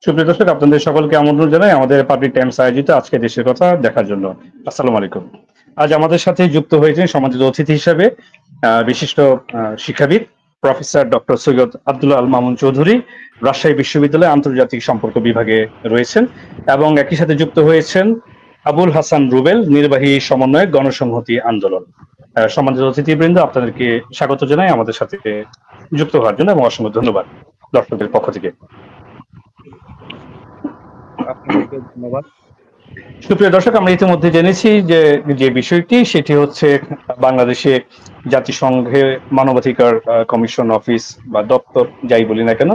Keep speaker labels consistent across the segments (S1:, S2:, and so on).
S1: সুপ্রিয় দর্শক, আপনাদের সকলকে আমন্ত্রণ জানাই আমাদের পাবলিক টাইমস আয়োজিত আজকে দেশের কথা দেখার জন্য। আসসালামু আলাইকুম। আজ আমাদের সাথে যুক্ত হয়েছেন সম্মানিত অতিথি হিসেবে বিশিষ্ট শিক্ষাবিদ প্রফেসর ডক্টর সৈয়দ আব্দুল আল মামুন চৌধুরী, রাজশাহী বিশ্ববিদ্যালয়ে আন্তর্জাতিক সম্পর্ক বিভাগে রয়েছেন, এবং একই সাথে যুক্ত হয়েছেন আবুল হাসান রুবেল, নির্বাহী সমন্বয়ক, গণসংহতি আন্দোলন। সম্মানিত অতিথিবৃন্দ, আপনাদেরকে স্বাগত জানাই আমাদের সাথে যুক্ত হওয়ার জন্য, এবং অসংখ্য ধন্যবাদ দর্শকদের পক্ষ থেকে।
S2: আপনাকে ধন্যবাদ।
S1: সুপ্রিয় দর্শক, আমরা ইতিমধ্যে জেনেছি যে বিষয়টি সেটি হচ্ছে বাংলাদেশে জাতিসংঘের মানবাধিকার কমিশন অফিস বা দপ্তর যাই বলি না কেন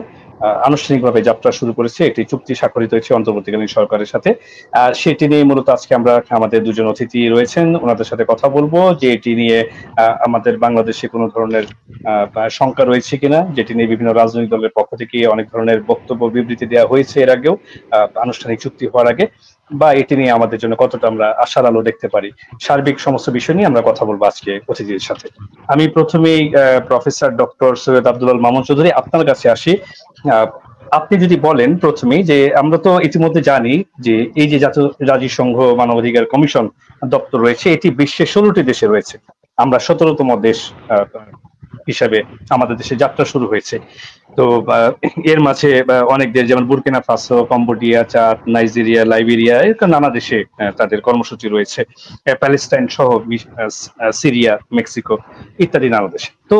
S1: আনুষ্ঠানিকভাবে যাত্রা শুরু করেছে, একটি চুক্তি স্বাক্ষরিত হয়েছে অন্তর্বর্তীকালীন সরকারের সাথে। সেটি নিয়ে মূলত আজকে আমরা আমাদের দুজন অতিথি রয়েছেন, ওনাদের সাথে কথা বলবো যে এটি নিয়ে আমাদের বাংলাদেশে কোনো ধরনের শঙ্কা রয়েছে কিনা, যেটি নিয়ে বিভিন্ন রাজনৈতিক দলের পক্ষ থেকে অনেক ধরনের বক্তব্য বিবৃতি দেওয়া হয়েছে এর আগেও আনুষ্ঠানিক চুক্তি হওয়ার আগে, বা এটি নিয়ে আমাদের জন্য কতটা আমরা আশার আলো দেখতে পারি। সার্বিক সমস্ত বিষয় নিয়ে আমরা কথা বলবো আজকে অতিথিদের সাথে। আমি প্রথমেই প্রফেসর ডক্টর সৈয়দ আব্দুল আল মামুন চৌধুরী, আপনার কাছে আসি। আপনি যদি বলেন প্রথমেই যে আমরা তো ইতিমধ্যে জানি যে এই যে জাতিসংঘ মানবাধিকার কমিশন দপ্তর রয়েছে, এটি বিশ্বের 16টি দেশে রয়েছে। আমরা 17তম দেশ হিসাবে আমাদের দেশে যাত্রা শুরু হয়েছে। তো এর মাঝে অনেক দেশ যেমন বুরকিনা ফাসো, কম্বোডিয়া, চাদ, নাইজেরিয়া, লাইবেরিয়া, এরকম নানা দেশে তাদের কর্মসূচি রয়েছে, প্যালেস্টাইন সহ সিরিয়া, মেক্সিকো ইত্যাদি নানা দেশে। তো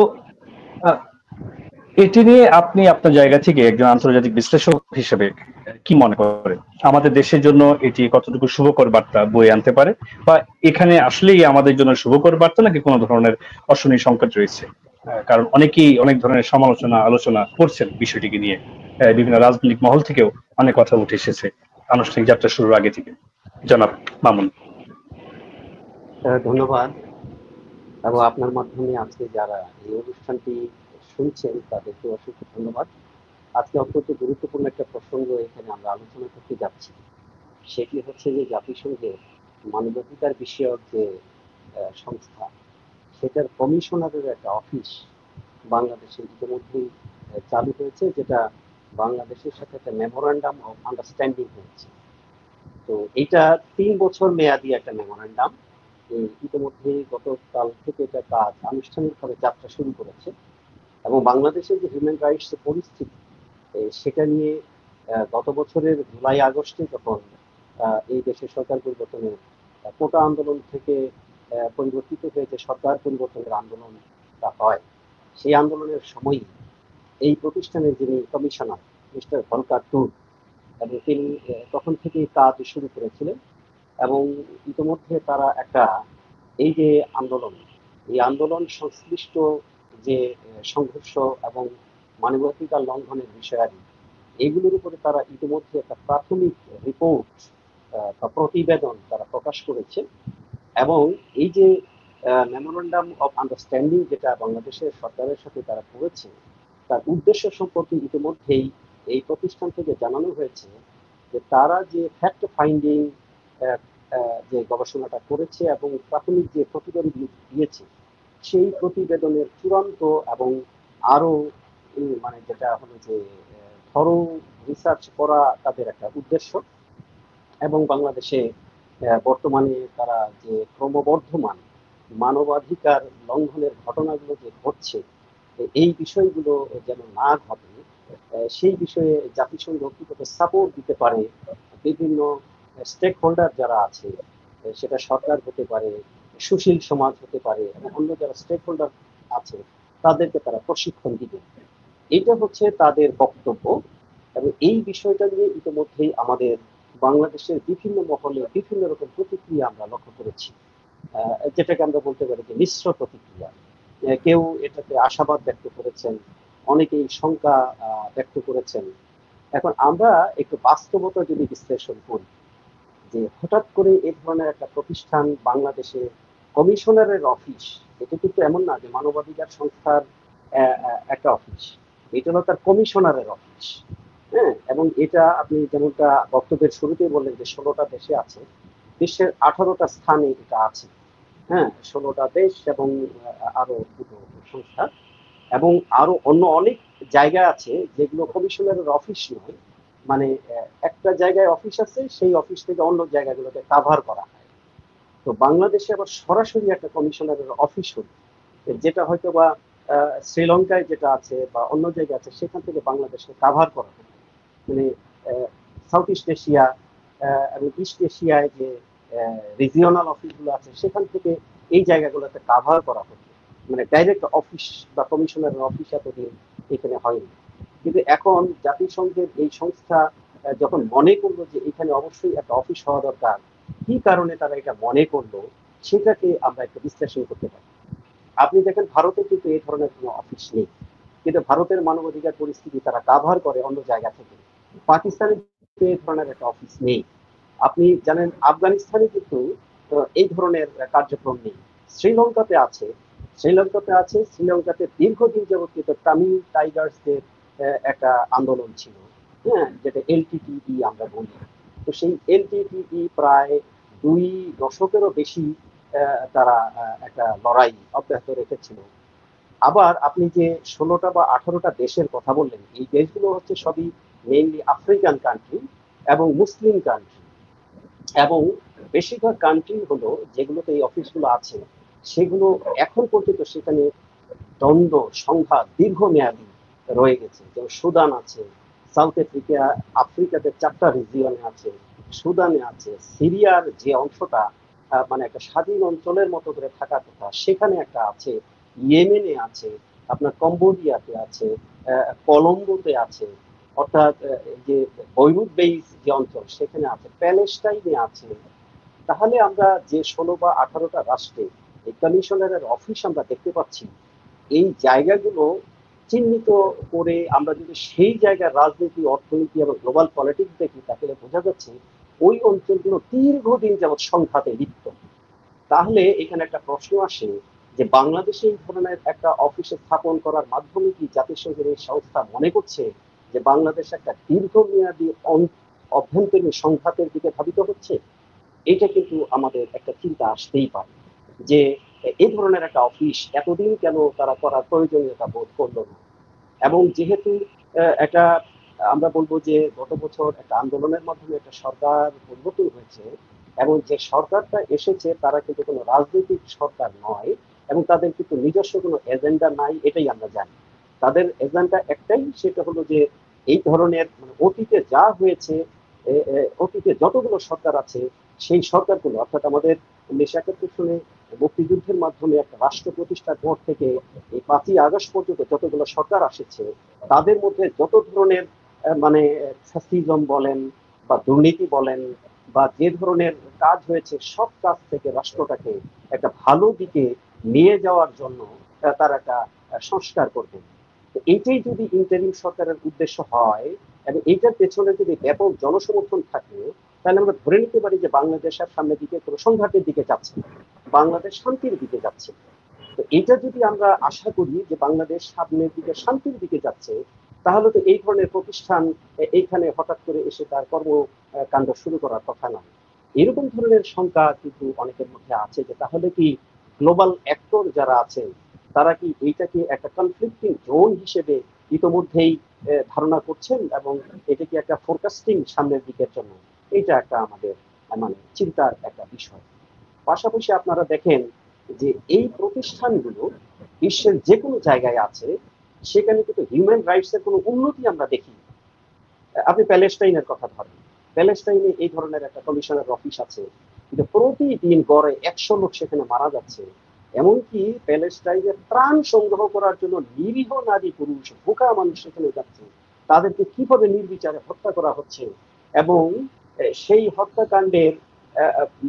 S1: এটি নিয়ে আপনি আপনার জায়গা থেকে একজন আন্তর্জাতিক বিশ্লেষক হিসেবে কি মনে করেন, আমাদের দেশের জন্য এটি কতটুকু শুভকর বার্তা বয়ে আনতে পারে, বা এখানে আসলেই আমাদের জন্য শুভকর বার্তা নাকি কোনো ধরনের অশনি সংকট রয়েছে? কারণ অনেকেই অনেক ধরনের আলোচনা করছেন বিষয়টিকে নিয়ে, বিভিন্ন রাজনৈতিক মহল থেকেও অনেক কথা উঠে এসেছে আনুষ্ঠানিক যাত্রা শুরুর আগে থেকে। জনাব মামুন।
S3: ধন্যবাদ, এবং আপনার মাধ্যমে আজকে যারা এই অনুষ্ঠানটি শুনছেন তাদেরকে অসংখ্য ধন্যবাদ। আজকে অত্যন্ত গুরুত্বপূর্ণ একটা প্রসঙ্গ এখানে আমরা আলোচনা করতে যাচ্ছি, সেটি হচ্ছে যে জাতিসংঘের মানবাধিকার বিষয়ক যে সংস্থা, সেটার কমিশনারের একটা অফিস বাংলাদেশে ইতিমধ্যেই চালু হয়েছে, যেটা বাংলাদেশের সাথে একটা মেমোরান্ডাম অফ আন্ডারস্ট্যান্ডিং হয়েছে। তো এটা 3 বছর মেয়াদী একটা মেমোরান্ডাম। ইতিমধ্যে গতকাল থেকে এটা কাজ আনুষ্ঠানিকভাবে যাত্রা শুরু করেছে, এবং বাংলাদেশের যে হিউম্যান রাইটস পরিস্থিতি সেটা নিয়ে গত বছরের জুলাই আগস্টে যখন এই দেশের সরকার পরিবর্তনের কোটা আন্দোলন থেকে পরিবর্তিত হয়েছে সরকার পরিবর্তনের আন্দোলনটা হয়, সেই আন্দোলনের সময়ই এই প্রতিষ্ঠানের যিনি কমিশনার মিস্টার ভলকার টুর, এবং তিনি তখন থেকেই কাজ শুরু করেছিলেন। এবং ইতিমধ্যে তারা একটা এই যে আন্দোলন, এই আন্দোলন সংশ্লিষ্ট যে সংঘর্ষ এবং মানবাধিকার লঙ্ঘনের বিষয়াদি, এইগুলোর উপরে তারা ইতিমধ্যে একটা প্রাথমিক রিপোর্ট বা প্রতিবেদন তারা প্রকাশ করেছে। এবং এই যে মেমোরান্ডাম অফ আন্ডারস্ট্যান্ডিং যেটা বাংলাদেশের সরকারের সাথে তারা করেছে, তার উদ্দেশ্য সম্পর্কে ইতিমধ্যেই এই প্রতিষ্ঠান থেকে জানানো হয়েছে যে তারা যে ফ্যাক্ট ফাইন্ডিং যে গবেষণাটা করেছে এবং প্রাথমিক যে প্রতিবেদন দিয়েছে, সেই প্রতিবেদনের চূড়ান্ত এবং আরো মানে যেটা হলো যে থরো রিসার্চ করা তাদের একটা উদ্দেশ্য। এবং বাংলাদেশে বর্তমানে তারা যে ক্রমবর্ধমান মানবাধিকার লঙ্ঘনের ঘটনাগুলো যে ঘটছে, এই বিষয়গুলো যেন না ঘটে, সেই বিষয়ে জাতিসংঘ কিভাবে সাপোর্ট দিতে পারে, বিভিন্ন স্টেক হোল্ডার যারা আছে, সেটা সরকার হতে পারে, সুশীল সমাজ হতে পারে, এবং অন্য যারা স্টেক হোল্ডার আছে তাদেরকে তারা প্রশিক্ষণ দিবে, এটা হচ্ছে তাদের বক্তব্য। এবং এই বিষয়টা নিয়ে ইতিমধ্যেই আমাদের বাংলাদেশের বিভিন্ন মহলে বিভিন্ন রকম প্রতিক্রিয়া আমরা লক্ষ্য করেছি, যেটাকে আমরা বলতে পারি যে মিশ্র প্রতিক্রিয়া। কেউ এটাতে আশাবাদ ব্যক্ত করেছেন, অনেকেই শঙ্কা ব্যক্ত করেছেন। এখন আমরা একটু বাস্তবতা যদি বিশ্লেষণ করি, যে হঠাৎ করে এই ধরনের একটা প্রতিষ্ঠান বাংলাদেশে কমিশনারের অফিস, এটা কিন্তু এমন না যে মানবাধিকার সংস্থার একটা অফিস, এটা হলো তার কমিশনারের অফিস। হ্যাঁ, এবং এটা আপনি যেমনটা বক্তব্যের শুরুতেই বললেন যে 16টা দেশে আছে, বিশ্বের 18টা স্থানে এটা আছে। হ্যাঁ, 16টা দেশ এবং আরো দুটো সংস্থা, এবং আরো অন্য অনেক জায়গা আছে যেগুলো কমিশনারের অফিস নয়, মানে একটা জায়গায় অফিস আছে, সেই অফিস থেকে অন্য জায়গাগুলোকে কাভার করা হয়। তো বাংলাদেশে আবার সরাসরি একটা কমিশনারের অফিস হলো, যেটা হয়তো বা শ্রীলঙ্কায় যেটা আছে বা অন্য জায়গায় আছে, সেখান থেকে বাংলাদেশকে কাভার করা হতো। মানে সাউথ ইস্ট এশিয়া এবং ইস্ট এশিয়ায় যে রিজিওনাল অফিসগুলো আছে, সেখান থেকে এই জায়গাগুলোতে কাভার করা হতো। মানে ডাইরেক্ট অফিস বা কমিশনারের অফিস এতদিন এখানে হয়নি। কিন্তু এখন জাতিসংঘের এই সংস্থা যখন মনে করলো যে এখানে অবশ্যই একটা অফিস হওয়া দরকার, কি কারণে তারা এটা মনে করলো, সেটাকে আমরা একটু বিশ্লেষণ করতে পারি। আপনি দেখেন ভারতে কিন্তু এই ধরনের কোনো অফিস নেই, কিন্তু ভারতের মানবাধিকার পরিস্থিতি তারা কাভার করে অন্য জায়গা থেকে। পাকিস্তানে এই ধরনের একটা অফিস নেই। আপনি জানেন আফগানিস্তানে কিন্তু এই ধরনের কার্যক্রম নেই। শ্রীলঙ্কাতে আছে। শ্রীলঙ্কাতে দীর্ঘদিন যাবৎ কিন্তু তামিল টাইগার্সদের একটা আন্দোলন ছিল, হ্যাঁ, যেটা এলটিটিই আমরা বলি। তো সেই এলটিটিই প্রায় 2 দশকেরও বেশি তারা একটা লড়াই অব্যাহত রেখেছিল। আবার আপনি যে 16টা বা 18টা দেশের কথা বললেন, এই দেশগুলো হচ্ছে সবই মেইনলি আফ্রিকান কান্ট্রি এবং মুসলিম কান্ট্রি। এবং বেশিরভাগ কান্ট্রি হলো যেগুলোতে এই অফিসগুলো আছে, সেগুলো এখন পর্যন্ত সেখানে দ্বন্দ্ব সংঘাত দীর্ঘমেয়াদী রয়ে গেছে। যেমন সুদান আছে, সাউথ আফ্রিকা, আফ্রিকাতে 4টা রিজিয়নে আছে, সুদানে আছে, সিরিয়ার যে অংশটা মানে একটা স্বাধীন অঞ্চলের মতো করে থাকার কথা, সেখানে একটা আছে, ইয়েমেনে আছে, আপনার কম্বোডিয়াতে আছে, কলম্বোতে আছে, অর্থাৎ যে বৈরুত বেইস যে অঞ্চল সেখানে আছে, প্যালেস্টাইনে আছে। তাহলে আমরা যে 16 বা 18টা রাষ্ট্রে এই কমিশনারের অফিস আমরা দেখতে পাচ্ছি, এই জায়গাগুলো চিহ্নিত করে আমরা যদি সেই জায়গার রাজনীতি, অর্থনীতি এবং গ্লোবাল পলিটিক্স দেখি, তাহলে বোঝা যাচ্ছে ওই অঞ্চলগুলো দীর্ঘদিন যাবৎ সংঘাতে লিপ্ত। তাহলে এখানে একটা প্রশ্ন আসে যে বাংলাদেশে এই ধরনের একটা অফিস স্থাপন করার মাধ্যমে কি জাতিসংঘের এই সংস্থা মনে করছে যে বাংলাদেশ একটা দীর্ঘমেয়াদী অভ্যন্তরীণ সংঘাতের দিকে ধাবিত হচ্ছে? এটা কিন্তু আমাদের একটা চিন্তা আসতেই পারে যে এই ধরনের একটা অফিস এতদিন কেন তারা করার প্রয়োজনীয়তা বোধ করলো না। এবং যেহেতু একটা আমরা বলবো যে গত বছর একটা আন্দোলনের মাধ্যমে একটা সরকার পরিবর্তন হয়েছে, এবং যে সরকারটা এসেছে তারা কিন্তু কোনো রাজনৈতিক সরকার নয়, এবং তাদের কিন্তু নিজস্ব কোনো এজেন্ডা নাই, এটাই আমরা জানি। তাদের এজেন্ডা একটাই, সেটা হলো যে এই ধরনের মানে অতীতে যা হয়েছে, অতীতে যতগুলো সরকার আছে, সেই সরকারগুলো অর্থাৎ আমাদের 1971 সনে মুক্তিযুদ্ধের মাধ্যমে একটা রাষ্ট্র প্রতিষ্ঠার পর থেকে এই 5ই আগস্ট পর্যন্ত যতগুলো সরকার আসছে, তাদের মধ্যে যত ধরনের মানে ফ্যাসিজম বলেন বা দুর্নীতি বলেন বা যে ধরনের কাজ হয়েছে, সব কাজ থেকে রাষ্ট্রটাকে একটা ভালো দিকে নিয়ে যাওয়ার জন্য তারা একটা সংস্কার করবে। তো এইটাই যদি ইন্টারিম সরকারের উদ্দেশ্য হয় এবং এইটার পেছনে যদি ব্যাপক জনসমর্থন থাকে, তাহলে আমরা ধরে নিতে পারি যে বাংলাদেশ আর সামনের দিকে কোনো সংঘাতের দিকে যাচ্ছে, বাংলাদেশ শান্তির দিকে যাচ্ছে। তো এটা যদি আমরা আশা করি যে বাংলাদেশ সামনের দিকে শান্তির দিকে যাচ্ছে, তাহলে তো এই ধরনের প্রতিষ্ঠান এইখানে হঠাৎ করে এসে তার কর্মকাণ্ড শুরু করার কথা না। এরকম ধরনের শঙ্কা কিন্তু অনেকের মধ্যে আছে যে তাহলে কি গ্লোবাল অ্যাক্টর যারা আছেন, তারা কি এইটাকে একটা কনফ্লিক্টিং জোন হিসেবে ইতোমধ্যেই ধারণা করছেন, এবং এটা কি একটা ফোরকাস্টিং সামনের দিকের জন্য? এটা একটা আমাদের মানে চিন্তার একটা বিষয়। পাশাপাশি আপনারা দেখেন যে এই প্রতিষ্ঠানগুলো বিশ্বের যে কোনো জায়গায় আছে, সেখানে কিন্তু হিউম্যান রাইটস এর কোনো উন্নতি আমরা দেখি। আপনি প্যালেস্টাইনের কথা ধরেন, প্যালেস্টাইনে এই ধরনের একটা কমিশনের অফিস আছে, কিন্তু প্রতিদিন গড়ে 100 লোক সেখানে মারা যাচ্ছে। এমনকি প্যালেস্টাইনের ত্রাণ সংগ্রহ করার জন্য নিরীহ নারী পুরুষ বোকা মানুষ সেখানে যাচ্ছে, তাদেরকে কিভাবে নির্বিচারে হত্যা করা হচ্ছে। এবং সেই হত্যাকাণ্ডের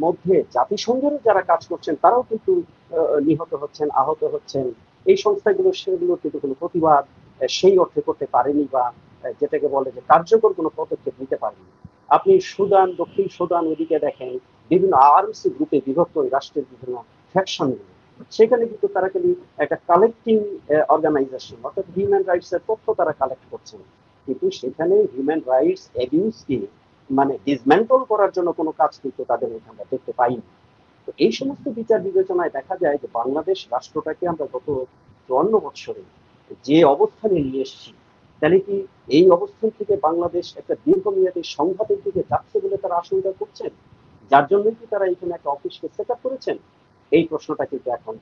S3: মধ্যে জাতিসংঘের যারা কাজ করছেন তারাও কিন্তু নিহত হচ্ছেন, আহত হচ্ছেন। এই সংস্থাগুলো সেগুলো কিন্তু কোনো প্রতিবাদ সেই অর্থে করতে পারেনি, বা যেটাকে বলে যে কার্যকর কোনো পদক্ষেপ নিতে পারেনি। আপনি সুদান, দক্ষিণ সুদান ওদিকে দেখেন, বিভিন্ন আরসি গ্রুপে বিভক্ত ওই রাষ্ট্রের বিভিন্ন ফ্যাকশনগুলো, সেখানে কিন্তু তারা খালি একটা কালেক্টিং অর্গানাইজেশন, অর্থাৎ হিউম্যান রাইটস এর তথ্য তারা কালেক্ট করছেন, কিন্তু সেখানে হিউম্যান রাইটস অ্যাবিউজকে মানে ডিসমেন্টল করার জন্য কোনো কাজ কিন্তু তাদের মধ্যে আমরা দেখতে পাইনি। তো এই সমস্ত বিচার বিবেচনায় দেখা যায় যে বাংলাদেশ রাষ্ট্রটাকে আমরা গত 54 বছরে যে অবস্থানে নিয়ে এসেছি, তাহলে কি এই অবস্থান থেকে বাংলাদেশ একটা দীর্ঘমেয়াদী সংঘাতের দিকে যাচ্ছে বলে তারা আশঙ্কা করছেন, যার জন্য কি তারা এখানে একটা অফিসকে সেট আপ করেছেন? এই প্রশ্নটা কিন্তু এখন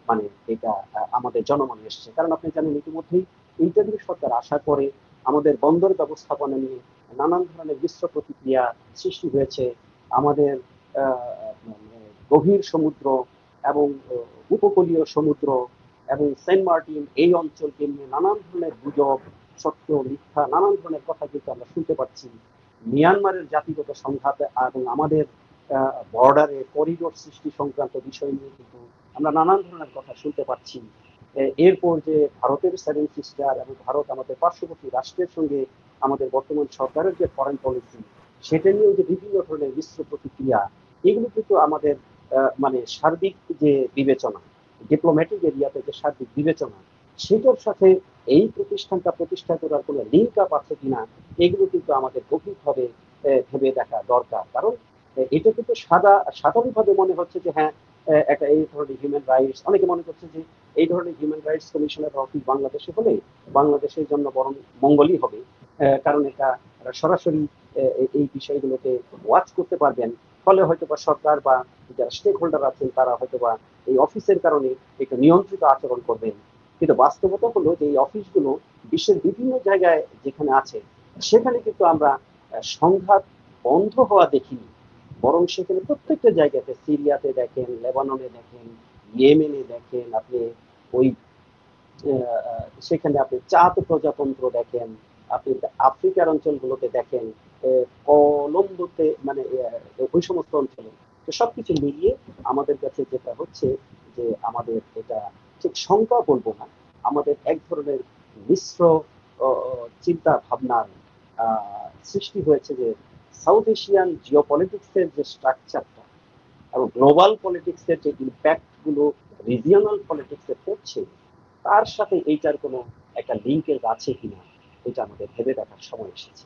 S3: মানে এটা আমাদের জনমনে এসছে। কারণ আপনি জানেন ইতিমধ্যেই ইন্টারভিউ সরকার আশা করে আমাদের বন্দর ব্যবস্থাপনা নিয়ে নানান ধরনের মিশ্র প্রতিক্রিয়া সৃষ্টি হয়েছে। আমাদের গভীর সমুদ্র এবং উপকূলীয় সমুদ্র এবং সেন্ট মার্টিন এই অঞ্চলকে নিয়ে নানান ধরনের গুজব, সত্য মিথ্যা নানান ধরনের কথা কিন্তু আমরা শুনতে পাচ্ছি। মিয়ানমারের জাতিগত সংঘাত এবং আমাদের বর্ডারে করিডোর সৃষ্টি সংক্রান্ত বিষয় নিয়ে কিন্তু আমরা নানান ধরনের কথা শুনতে পাচ্ছি। এরপর যে ভারতের সেভেন সিস্টার এবং ভারত আমাদের পার্শ্ববর্তী রাষ্ট্রের সঙ্গে আমাদের বর্তমান সরকারের যে ফরেন পলিসি, সেটা নিয়েও যে বিভিন্ন ধরনের মিশ্র প্রতিক্রিয়া, এগুলো কিন্তু আমাদের মানে সার্বিক যে বিবেচনা, ডিপ্লোম্যাটিক এরিয়াতে যে সার্বিক বিবেচনা, সেটার সাথে এই প্রতিষ্ঠানটা প্রতিষ্ঠা করার কোনো লিঙ্ক আপ আছে কিনা, এগুলো কিন্তু আমাদের গভীরভাবে ভেবে দেখা দরকার। কারণ এটা কিন্তু সাধারণভাবে মনে হচ্ছে যে হ্যাঁ, একটা এই ধরনের হিউম্যান রাইটস, অনেকে মনে করছে যে এই ধরনের হিউম্যান রাইটস কমিশনের অফিস বাংলাদেশে হলে বাংলাদেশের জন্য বরং মঙ্গলই হবে। কারণ এটা সরাসরি এই বিষয়গুলোকে ওয়াচ করতে পারবেন। ফলে হয়তো বা সরকার বা যারা স্টেক হোল্ডার আছেন তারা হয়তো বা এই অফিসের কারণে একটু নিয়ন্ত্রিত আচরণ করবেন। কিন্তু বাস্তবতা হলো যে এই অফিসগুলো বিশ্বের বিভিন্ন জায়গায় যেখানে আছে, সেখানে কিন্তু আমরা সংঘাত বন্ধ হওয়া দেখিনি, বরং সেখানে প্রত্যেকটা জায়গাতে, সিরিয়াতে দেখেন, লেবাননে দেখেন, ইয়েমেনে দেখেন, আপনি ওই সেখানে আপনি চাঁদ প্রজাতন্ত্র দেখেন, আপনি আফ্রিকার অঞ্চলগুলোতে দেখেন, কলম্বোতে, মানে ওই সমস্ত অঞ্চলে। তো সবকিছু মিলিয়ে আমাদের কাছে যেটা হচ্ছে যে আমাদের এটা ঠিক শঙ্কা বলবো না, আমাদের এক ধরনের মিশ্র চিন্তা ভাবনার সৃষ্টি হয়েছে যে সাউথ এশিয়ান জিওপলিটিক্সের যে স্ট্রাকচারটা এবং গ্লোবাল পলিটিক্সের যে ইম্প্যাক্ট গুলো রিজিওনাল পলিটিক্সে পড়ছে, তার সাথে এইটার কোনো একটা লিঙ্কেজ আছে কিনা, এটা আমাদের ভেবে দেখার সময় এসেছে।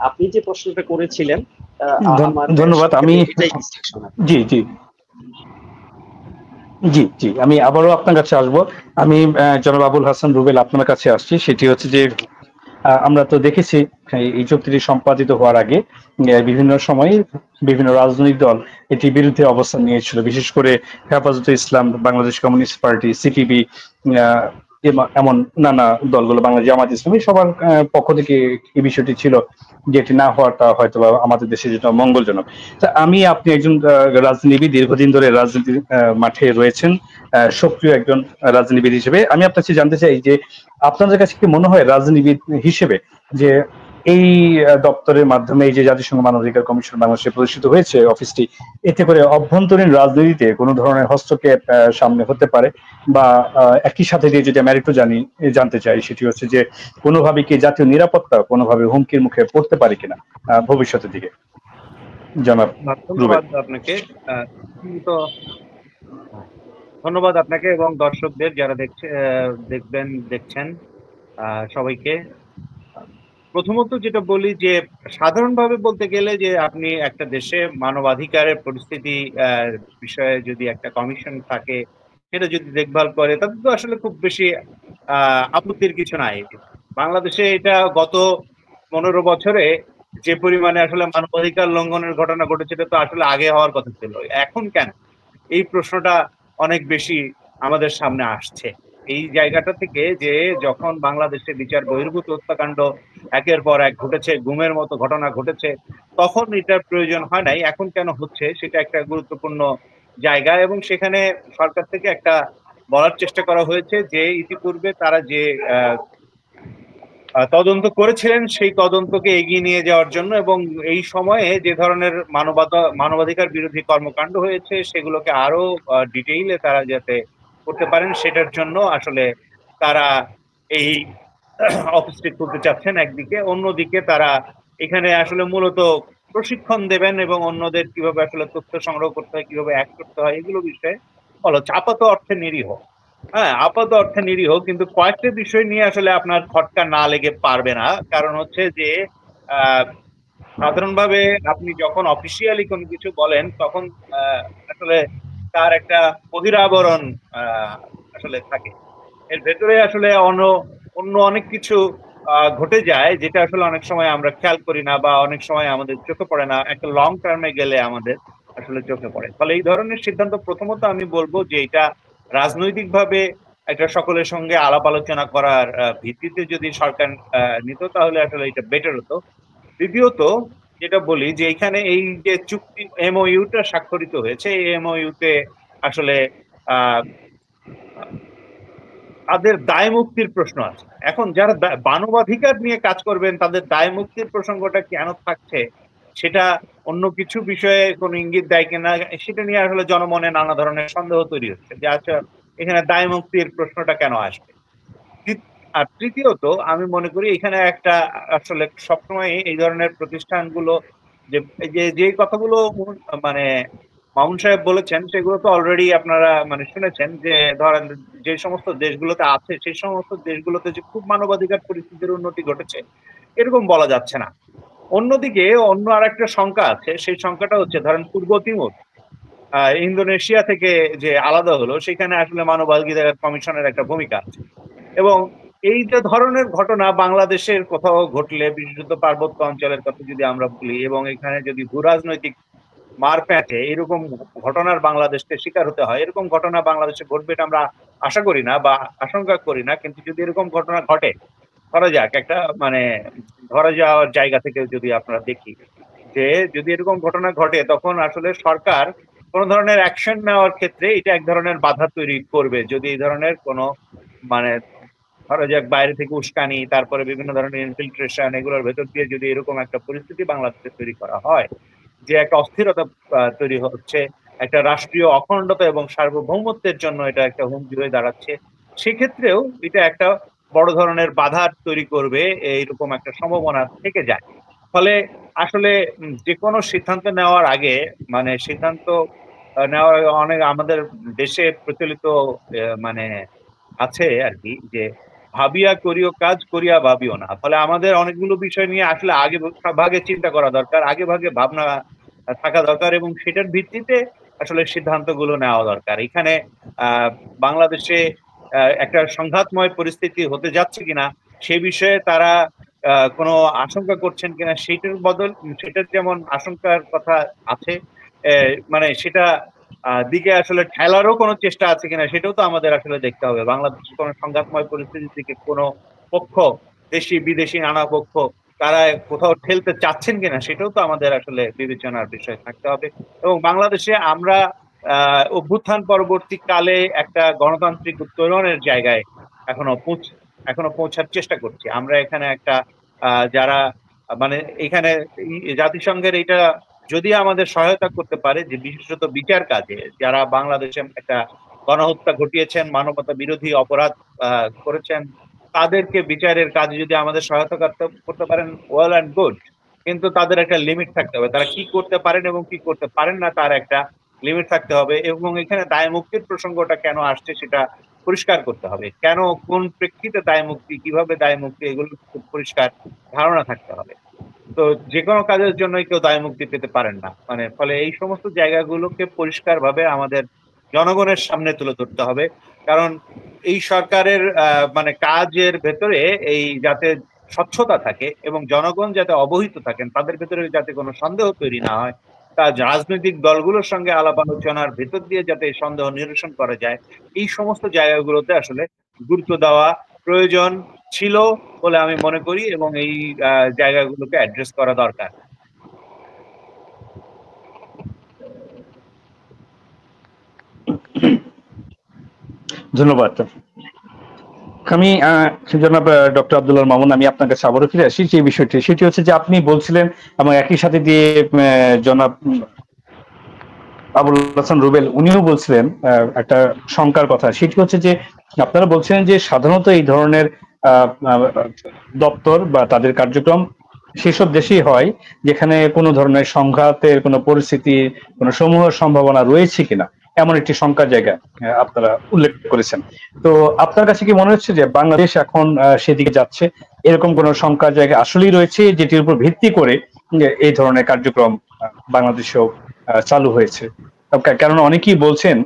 S3: আপনি যে প্রশ্নটা করেছিলেন, আমার
S1: ধন্যবাদ। আমি
S3: এটাই ডিসকাশন।
S1: জি জি জি জি আমি আবারও আপনার কাছে আসবো। আমি জনাব আবুল হাসান রুবেল আপনার কাছে আসছি। সেটি হচ্ছে যে আমরা তো দেখেছি এই চুক্তিটি সম্পাদিত হওয়ার আগে বিভিন্ন সময়ে বিভিন্ন রাজনৈতিক দল এটির বিরুদ্ধে অবস্থান নিয়েছিল, বিশেষ করে হেফাজতে ইসলাম, বাংলাদেশ কমিউনিস্ট পার্টি, সিপিবি, এমন নানা দলগুলো, বাংলাদেশ জামাত ইসলামী, সবার পক্ষ থেকে এই বিষয়টি ছিল যে এটি না হওয়াটা হয়তো আমাদের দেশে যেটা মঙ্গলজনক। তা আমি, আপনি একজন রাজনীতিবিদ, দীর্ঘদিন ধরে রাজনীতির মাঠে রয়েছেন, সক্রিয় একজন রাজনীতিবিদ হিসেবে আমি আপনার কাছে জানতে চাই যে আপনাদের কাছে কি মনে হয় রাজনীতিবিদ হিসেবে যে এই দপ্তরের মাধ্যমে এই যে জাতিসংঘ মানবাধিকার কমিশন বাংলাদেশে প্রতিষ্ঠিত হয়েছে অফিসটি, এতে করে অভ্যন্তরীণ রাজনীতিতে কোনো ধরনের হস্তক্ষেপ সামনে হতে পারে? বা একই সাথে দিয়ে যদি আমি আরেকটু জানতে চাই, সেটি হচ্ছে যে কোনোভাবে কি জাতীয় নিরাপত্তা কোনোভাবে হুমকির মুখে পড়তে পারে কিনা ভবিষ্যতের দিকে? জনাব রুবেল।
S2: ধন্যবাদ আপনাকে। তো ধন্যবাদ আপনাকে এবং দর্শকদের যারা দেখছেন সবাইকে। প্রথমত যেটা বলি যে সাধারণভাবে বলতে গেলে যে আপনি একটা দেশে মানবাধিকারের পরিস্থিতি বিষয়ে যদি একটা কমিশন থাকে, সেটা যদি দেখভাল করে, তাতে তো আসলে খুব বেশি আপত্তির কিছু নাই। বাংলাদেশে এটা গত 15 বছরে যে পরিমাণে আসলে মানবাধিকার লঙ্ঘনের ঘটনা ঘটেছে, এটা তো আসলে আগে হওয়ার কথা ছিল। এখন কেন এই প্রশ্নটা অনেক বেশি আমাদের সামনে আসছে এই জায়গাটা থেকে, যে যখন বাংলাদেশে বিচার বহির্ভূত হত্যাকাণ্ড একের পর এক ঘটেছে, গুমের মতো ঘটনা ঘটেছে, তখন এটার প্রয়োজন হয় নাই, এখন কেন হচ্ছে সেটা একটা গুরুত্বপূর্ণ জায়গা। এবং সেখানে সরকার থেকে একটা বলার চেষ্টা করা হয়েছে যে ইতিপূর্বে তারা যে তদন্ত করেছিলেন সেই তদন্তকে এগিয়ে নিয়ে যাওয়ার জন্য, এবং এই সময়ে যে ধরনের মানবাধিকার বিরোধী কর্মকাণ্ড হয়েছে সেগুলোকে আরো ডিটেইলে তারা যাতে করতে পারেন, সেটার জন্য আসলে তারা এই অফিসটি খুলতে চাচ্ছেন একদিকে। অন্যদিকে তারা এখানে আসলে মূলত প্রশিক্ষণ দেবেন এবং অন্যদের কিভাবে আসলে তথ্য সংগ্রহ করতে হয়, কিভাবে অ্যাক্ট করতে হয়, এগুলো বিষয়ে বলো। আপাত অর্থে নিরীহ, হ্যাঁ আপাত অর্থে নিরীহ, কিন্তু কয়েকটা বিষয় নিয়ে আসলে আপনার খটকা না লেগে পারবে না। কারণ হচ্ছে যে সাধারণভাবে আপনি যখন অফিসিয়ালি কোনো কিছু বলেন, তখন আসলে তার একটা বহিরাবরণ আসলে থাকে। এর ভেতরে আসলে অন্য অনেক কিছু ঘটে যায়, যেটা আসলে অনেক সময় আমরা খেয়াল করি না বা অনেক সময় আমাদের চোখে পড়ে না, একটা লং টার্মে গেলে আমাদের আসলে চোখে পড়ে। ফলে এই ধরনের সিদ্ধান্ত প্রথমত আমি বলবো যে এটা রাজনৈতিকভাবে একটা সকলের সঙ্গে আলাপ আলোচনা করার ভিত্তিতে যদি সরকার নিত, তাহলে আসলে এটা বেটার হতো। দ্বিতীয়ত যেটা বলি যে এখানে এই যে চুক্তি এমওইউটা স্বাক্ষরিত হয়েছে, এই এমওইউতে আসলে আহ তাদের দায় মুক্তির প্রশ্ন আছে। এখন যারা মানবাধিকার নিয়ে কাজ করবেন তাদের দায় মুক্তির প্রসঙ্গটা কেন থাকছে, সেটা অন্য কিছু বিষয়ে কোনো ইঙ্গিত দেয় কিনা, সেটা নিয়ে আসলে জনমনে নানা ধরনের সন্দেহ তৈরি হচ্ছে যে আচ্ছা এখানে দায় মুক্তির প্রশ্নটা কেন আসবে। আর তৃতীয়ত আমি মনে করি এখানে একটা আসলে সবসময় এই ধরনের প্রতিষ্ঠানগুলো যে কথাগুলো মানে মামুন সাহেব বলেছেন সেগুলো তো অলরেডি আপনারা মানে শুনেছেন, যে ধরেন যে সমস্ত দেশগুলোতে আছে সেই সমস্ত দেশগুলোতে যে খুব মানবাধিকার পরিস্থিতির উন্নতি ঘটেছে এরকম বলা যাচ্ছে না। অন্যদিকে অন্য আরেকটা সংখ্যা আছে, সেই সংখ্যাটা হচ্ছে ধরেন পূর্ব তিমুর ইন্দোনেশিয়া থেকে যে আলাদা হলো, সেখানে আসলে মানবাধিকার কমিশনের একটা ভূমিকা আছে। এবং এই যে ধরনের ঘটনা বাংলাদেশের কোথাও ঘটলে, বিশেষত পার্বত্য অঞ্চলের কথা যদি আমরা বলি, এবং এখানে যদি ভূ রাজনৈতিক মারপ্যাচে এরকম ঘটনার বাংলাদেশকে শিকার হতে হয়, এরকম ঘটনা বাংলাদেশে ঘটবে এটা আমরা আশা করি না বা আশঙ্কা করি না, কিন্তু যদি এরকম ঘটনা ঘটে, ধরা যাক একটা মানে ধরা যাওয়ার জায়গা থেকে যদি আপনারা দেখি যে যদি এরকম ঘটনা ঘটে, তখন আসলে সরকার কোন ধরনের অ্যাকশন নেওয়ার ক্ষেত্রে এটা এক ধরনের বাধা তৈরি করবে। যদি এই ধরনের কোনো মানে ধরা যাক বাইরে থেকে উস্কানি, তারপরে বিভিন্ন ধরনের ইনফিল্ট্রেশন, এগুলোর ভেতর দিয়ে যদি এরকম একটা পরিস্থিতি বাংলাদেশে তৈরি করা হয় যে একটা অস্থিরতা তৈরি হচ্ছে, একটা রাষ্ট্রীয় অখণ্ডতা এবং সার্বভৌমত্বের জন্য এটা একটা হুমকি হয়ে দাঁড়াচ্ছে, সেক্ষেত্রেও এটা একটা বড় ধরনের বাধা তৈরি করবে, এইরকম একটা সম্ভাবনা থেকে যায়। ফলে আসলে যে কোনো সিদ্ধান্ত নেওয়ার আগে মানে সিদ্ধান্ত নেওয়ার অনেক আমাদের দেশে প্রচলিত মানে আছে আর কি, যে ভাবিয়া করিও কাজ করিয়া ভাবিও না। ফলে আমাদের অনেকগুলো বিষয় নিয়ে আসলে আগে ভাগে চিন্তা করা দরকার, আগে ভাগে ভাবনা থাকা দরকার, এবং সেটার ভিত্তিতে আসলে সিদ্ধান্তগুলো নেওয়া দরকার। এখানে বাংলাদেশে একটা সংঘাতময় পরিস্থিতি হতে যাচ্ছে কিনা সে বিষয়ে তারা কোনো আশঙ্কা করছেন কিনা, সেটার যেমন আশঙ্কার কথা আছে, মানে সেটা দিকে আসলে ঠেলারও কোনো চেষ্টা আছে কিনা সেটাও তো আমাদের আসলে দেখতে হবে। বাংলাদেশে কোনো সংঘাতময় পরিস্থিতির দিকে কোনো পক্ষ, দেশি বিদেশি নানা পক্ষ, তারা কোথাও ঠেলতে চাচ্ছেন কিনা সেটাও তো আমাদের আসলে বিবেচনার বিষয় থাকতে হবে। এবং বাংলাদেশে আমরা অভ্যুত্থান পরবর্তী কালে একটা গণতান্ত্রিক উত্তরণের জায়গায় এখনো পৌঁছার চেষ্টা করছি। আমরা এখানে একটা যারা মানে এখানে জাতিসংঘের এটা যদি আমাদের সহায়তা করতে পারে, যে বিশেষত বিচার কাজে যারা বাংলাদেশে একটা গণহত্যা ঘটিয়েছেন, মানবতা বিরোধী অপরাধ করেছেন, তাদেরকে বিচারের কাজে যদি আমাদের সহায়তা করতে পারেন, ওয়েল অ্যান্ড গুড। কিন্তু তাদের একটা লিমিট থাকতে হবে, তারা কি করতে পারেন এবং কি করতে পারেন না তার একটা লিমিট থাকতে হবে। এবং এখানে দায় মুক্তির প্রসঙ্গটা কেন আসছে সেটা পরিষ্কার করতে হবে, কেন কোন প্রেক্ষিতে দায় মুক্তি, কিভাবে দায় মুক্তি, এগুলো পরিষ্কার ধারণা থাকতে হবে। তো যে কোনো কাজের জন্যই কেউ দায় মুক্তি পেতে পারেন না, মানে ফলে এই সমস্ত জায়গাগুলোকে পরিষ্কারভাবে আমাদের জনগণের সামনে তুলে ধরতে হবে। কারণ এই সরকারের মানে কাজের ভেতরে এই যাতে স্বচ্ছতা থাকে এবং জনগণ যাতে অবহিত থাকেন, তাদের ভেতরে যাতে কোনো সন্দেহ তৈরি না হয়, তা রাজনৈতিক দলগুলোর সঙ্গে আলাপ আলোচনার ভেতর দিয়ে যাতে সন্দেহ নিরসন করা যায়, এই সমস্ত জায়গাগুলোতে আসলে গুরুত্ব দেওয়া প্রয়োজন ছিল বলে আমি মনে করি, এবং এই জায়গাগুলোকে অ্যাড্রেস করা দরকার।
S1: ধন্যবাদ। আমি জনাব ডক্টর আব্দুল্লাহ মামুন, আমি আপনার কাছে আবারও ফিরে আসি যে বিষয়টি, সেটি হচ্ছে যে আপনি বলছিলেন এবং একই সাথে দিয়ে জনাব আবুল হাসান রুবেল উনিও বলছিলেন একটা শঙ্কার কথা, সেটি হচ্ছে যে আপনারা বলছিলেন যে সাধারণত এই ধরনের দপ্তর বা তাদের কার্যক্রম সেসব দেশেই হয় যেখানে কোনো ধরনের সংঘাতের কোনো পরিস্থিতি, কোনো সমূহের সম্ভাবনা রয়েছে কিনা, এমন একটি শঙ্কার জায়গা আপনারা উল্লেখ করেছেন। তো আপনার কাছে কি মনে হচ্ছে যে বাংলাদেশ এখন সেদিকে যাচ্ছে, এরকম কোন শঙ্কার জায়গা আসলেই রয়েছে যেটির উপর ভিত্তি করে এই ধরনের কার্যক্রম বাংলাদেশেও চালু হয়েছে? কারণ অনেকেই বলছেন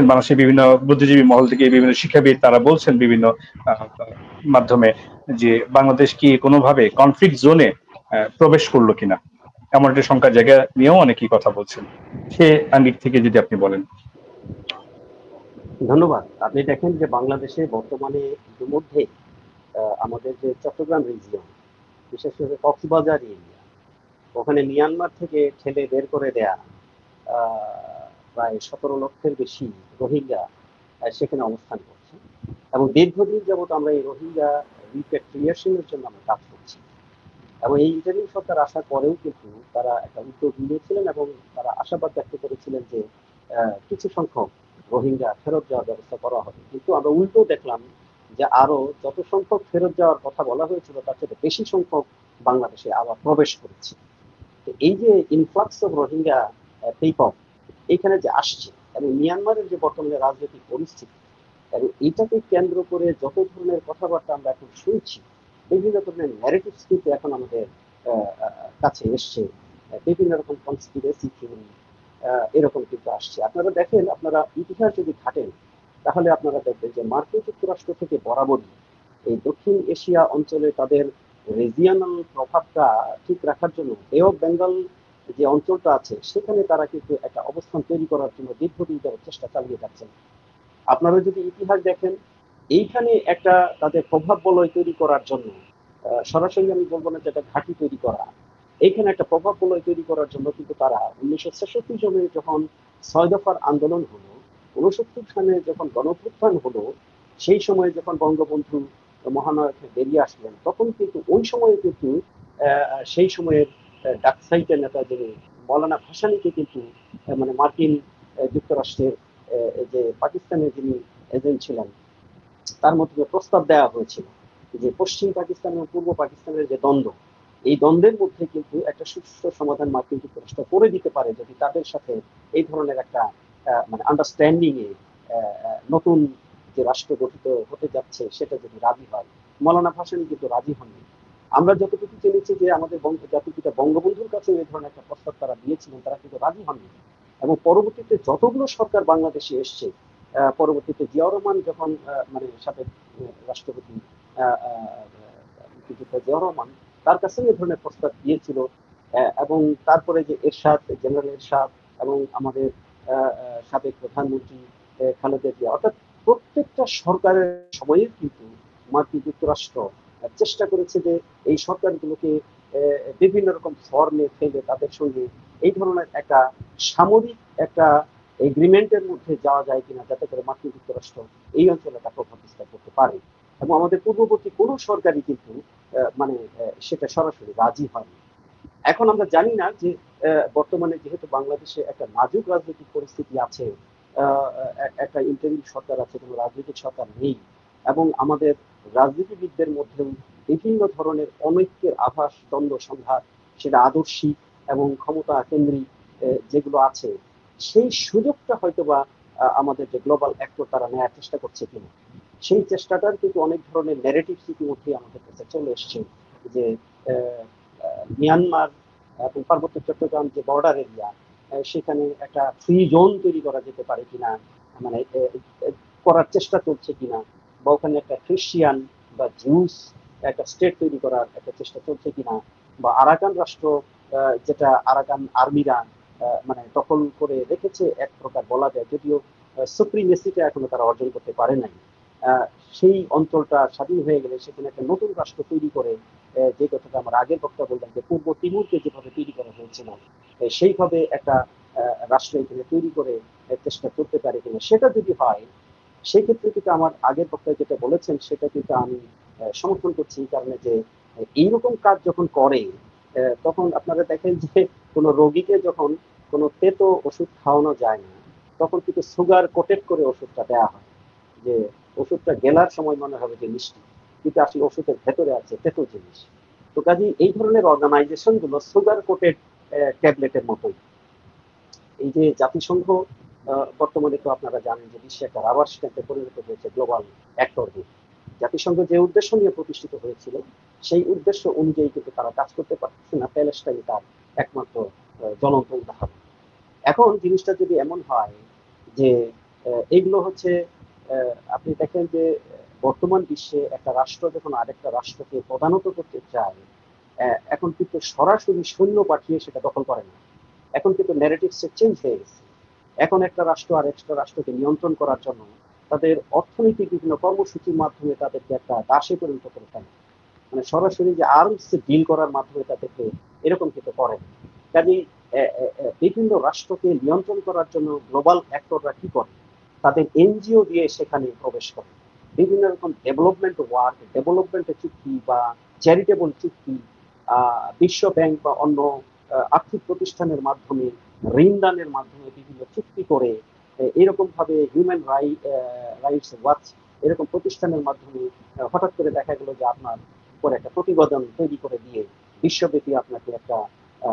S1: বাংলাদেশের বিভিন্ন বুদ্ধিজীবী মহল থেকে বিভিন্ন শিক্ষাবিদ তারা বলছেন বিভিন্ন মাধ্যমে যে বাংলাদেশ কি কোনোভাবে কনফ্লিক্ট জোনে প্রবেশ করলো কিনা, এমন একটা সংখ্যার জায়গা নিয়েও অনেকেই কথা বলছেন। সে আঙ্গিক থেকে যদি আপনি বলেন।
S3: ধন্যবাদ। আপনি দেখেন যে বাংলাদেশে বর্তমানে ইতিমধ্যে আমাদের যে চট্টগ্রাম রিজিয়ন, বিশেষ করে কক্সবাজার এরিয়া, ওখানে মিয়ানমার থেকে ঠেলে বের করে দেয়া প্রায় 17 লক্ষের বেশি রোহিঙ্গা সেখানে অবস্থান করছে, এবং দীর্ঘদিন যাবৎ আমরা এই রোহিঙ্গা রিপ্যাট্রিয়েশনের জন্য আমরা কাজ করছি। এবং এই ইন্টারিম সরকার আসার পরেও কিন্তু তারা একটা উদ্যোগ নিয়েছিলেন এবং তারা আশাবাদ ব্যক্ত করেছিলেন যে কিছু সংখ্যক রোহিঙ্গা ফেরত যাওয়ার ব্যবস্থা করা হবে। কিন্তু আমরা উল্টো দেখলাম যে আরো যত সংখ্যক ফেরত যাওয়ার কথা বলা হয়েছিল তার চেয়ে বেশি সংখ্যক বাংলাদেশে আবার প্রবেশ করেছে। তো এই যে ইনফ্লাক্স অফ রোহিঙ্গা পিপল এখানে যে আসছে, এবং মিয়ানমারের যে বর্তমানে রাজনৈতিক পরিস্থিতি, এবং এইটাকে কেন্দ্র করে যত ধরনের কথাবার্তা আমরা এখন শুনছি, বিভিন্ন ধরনের ন্যারেটিভস কিন্তু এখন আমাদের কাছে এসছে, বিভিন্ন রকম কনস্পিরেসি থিওরি এরকম কিন্তু আসছে। আপনারা দেখেন, আপনারা ইতিহাস যদি ঘাটেন তাহলে আপনারা দেখবেন যে মার্কিন যুক্তরাষ্ট্র থেকে বরাবরই এই দক্ষিণ এশিয়া অঞ্চলে তাদের রিজিয়নাল প্রভাবটা ঠিক রাখার জন্য বে অফ বেঙ্গল যে অঞ্চলটা আছে সেখানে তারা কিন্তু একটা অবস্থান তৈরি করার জন্য দীর্ঘদিন ধরে চেষ্টা চালিয়ে যাচ্ছেন। আপনারা যদি ইতিহাস দেখেন, এইখানে একটা তাদের প্রভাব বলয় তৈরি করার জন্য, সরাসরি আমি বলবো না যে একটা ঘাঁটি তৈরি করা, এইখানে একটা প্রভাব বলয় তৈরি করার জন্য কিন্তু তারা 1966 সালে যখন 6 দফার আন্দোলন হলো, 69 সালে যখন গণঅভ্যুত্থান হলো, সেই সময় যখন বঙ্গবন্ধু মহানায়ক বেরিয়ে আসলেন, তখন কিন্তু ওই সময়ে কিন্তু সেই সময়ের ডাকসাইটের নেতা যিনি মৌলানা ভাসানীকে কিন্তু মানে মার্কিন যুক্তরাষ্ট্রের যে পাকিস্তানের যিনি এজেন্ট ছিলেন তার মধ্যে প্রস্তাব দেওয়া হয়েছিল যে পশ্চিম পাকিস্তান এবং পূর্ব পাকিস্তানের যে দ্বন্দ্ব, এই দ্বন্দ্বের মধ্যে কিন্তু একটা সুষ্ঠু সমাধান মার্কিন যুক্তরাষ্ট্র করে দিতে পারে যদি তাদের সাথে এই ধরনের একটা মানে আন্ডারস্ট্যান্ডিং এ নতুন যে রাষ্ট্র গঠিত হতে যাচ্ছে সেটা যদি রাজি হয়। মৌলানা ভাসানী কিন্তু রাজি হননি। আমরা যতটুকু জেনেছি যে আমাদের জাতির পিতা বঙ্গবন্ধুর কাছে এই ধরনের একটা প্রস্তাব তারা দিয়েছিলেন, তারা কিন্তু রাজি হননি। এবং পরবর্তীতে যতগুলো সরকার বাংলাদেশে এসছে, পরবর্তীতে জিয়াউর রহমান যখন মানে সাবেক রাষ্ট্রপতি মুক্তিযোদ্ধা জিয়াউর রহমান তার কাছে এই ধরনের প্রস্তাব দিয়েছিল, এবং তারপরে যে এরশাদ, জেনারেল এরশাদ, এবং আমাদের সাবেক প্রধানমন্ত্রী খালেদা জিয়া, অর্থাৎ প্রত্যেকটা সরকারের সময়ে কিন্তু মার্কিন যুক্তরাষ্ট্র চেষ্টা করেছে যে এই সরকারগুলোকে বিভিন্ন রকম ফর্মে ফেলে তাদের সঙ্গে এই ধরনের একটা সামরিক একটা এগ্রিমেন্টের মধ্যে যাওয়া যায় কিনা, যাতে করে মার্কিন যুক্তরাষ্ট্র এই অঞ্চলে একটা প্রভাব বিস্তার করতে পারে। এবং আমাদের পূর্ববর্তী কোনো সরকারই কিন্তু মানে সেটা সরাসরি রাজি হয়নি। এখন আমরা জানি না যে বর্তমানে যেহেতু বাংলাদেশে একটা নাজুক রাজনৈতিক পরিস্থিতি আছে, একটা ইন্টারিম সরকার আছে, কোনো রাজনৈতিক সরকার নেই, এবং আমাদের রাজনীতিবিদদের মধ্যেও বিভিন্ন ধরনের অনৈক্যের আভাস, দ্বন্দ্ব সংঘাত, সেটা আদর্শিক এবং ক্ষমতা কেন্দ্রিক যেগুলো আছে, সেই সুযোগটা হয়তোবা আমাদের যে গ্লোবাল অ্যাক্টর তারা নেওয়ার চেষ্টা করছে কিনা, সেই চেষ্টাটার কিন্তু অনেক ধরনের ন্যারেটিভ ইতিমধ্যে আমাদের কাছে চলে এসছে যে মিয়ানমার এবং পার্বত্য চট্টগ্রাম যে বর্ডার এরিয়া, সেখানে একটা ফ্রি জোন তৈরি করা যেতে পারে কিনা, মানে করার চেষ্টা চলছে কিনা, বা ওখানে একটা খ্রিস্টিয়ান বা জিউস একটা স্টেট তৈরি করার একটা চেষ্টা চলছে কিনা, বা আরাকান রাষ্ট্র যেটা আরাকান আর্মিরা মানে দখল করে রেখেছে এক প্রকার বলা যায়, যদিও সুপ্রিমেসিটা এখনো তারা অর্জন করতে পারে নাই। সেই অঞ্চলটা স্বাধীন হয়ে গেলে সেখানে একটা নতুন রাষ্ট্র তৈরি করে, যে কথাটা আমার আগের বক্তা বললাম যে পূর্ব তিমুরকে যেভাবে তৈরি করা হয়েছিল সেইভাবে একটা রাষ্ট্র এখানে তৈরি করে চেষ্টা করতে পারে কিনা, সেটা যদি হয় সেই ক্ষেত্রে কিন্তু আমার আগের বক্তায় যেটা বলেছেন সেটা কিন্তু আমি সমর্থন করছি। এই কারণে যে এইরকম কাজ যখন করে তখন আপনারা দেখেন যে কোনো রোগীকে যখন কোনো তেতো ওষুধ খাওয়ানো যায় না, তখন কিন্তু সুগার কোটেড করে ওষুধটা দেওয়া হয়, যে ওষুধটা গেলার সময় মনে হবে যে মিষ্টি, কিন্তু আসলে ওষুধের ভেতরে আছে তেতো জিনিস। তো কাজে এই ধরনের অর্গানাইজেশন গুলো সুগার কোটেড ট্যাবলেটের মতোই। এই যে জাতিসংঘ বর্তমানে তো আপনারা জানেন যে বিশ্বে একটা রাবার স্ট্যাম্পে পরিণত হয়েছে গ্লোবাল অ্যাক্টরদের। জাতিসংঘ যে উদ্দেশ্য নিয়ে প্রতিষ্ঠিত হয়েছিল সেই উদ্দেশ্য অনুযায়ী কিন্তু তারা কাজ করতে পারছে না। প্যালেস্টাইন তার একমাত্র জ্বলন্ত উদাহরণ। এখন জিনিসটা যদি এমন হয় যে এগুলো হচ্ছে আপনি দেখেন যে বর্তমান বিশ্বে একটা রাষ্ট্র যখন আরেকটা রাষ্ট্রকে প্রধানত করতে চায়, এখন কিন্তু সরাসরি সৈন্য পাঠিয়ে সেটা দখল করে না। এখন কিন্তু ন্যারেটিভসে চেঞ্জ হয়ে গেছে। এখন একটা রাষ্ট্র আর একটা রাষ্ট্রকে নিয়ন্ত্রণ করার জন্য তাদের অর্থনৈতিক বিভিন্ন কর্মসূচির মাধ্যমে তাদেরকে একটা দাসে পরিণত করে ফেলে। মানে সরাসরি যে আর্মস ডিল করার মাধ্যমে তাদেরকে এরকম কিছু করে। কাজেই বিভিন্ন রাষ্ট্রকে নিয়ন্ত্রণ করার জন্য গ্লোবাল অ্যাক্টররা কি করে, তাদের এনজিও দিয়ে সেখানে প্রবেশ করে। বিভিন্ন রকম ডেভেলপমেন্ট ওয়ার্ক, ডেভেলপমেন্টের চুক্তি বা চ্যারিটেবল চুক্তি, বিশ্ব ব্যাংক বা অন্য আর্থিক প্রতিষ্ঠানের মাধ্যমে, ঋণ দানের মাধ্যমে বিভিন্ন চুক্তি করে এরকম ভাবে হিউম্যান রাইটস ওয়াচ এরকম প্রতিষ্ঠানের মাধ্যমে হঠাৎ করে দেখা গেল যে আপনার উপর একটা প্রতিবেদন তৈরি করে দিয়ে বিশ্বব্যাপী আপনাকে একটা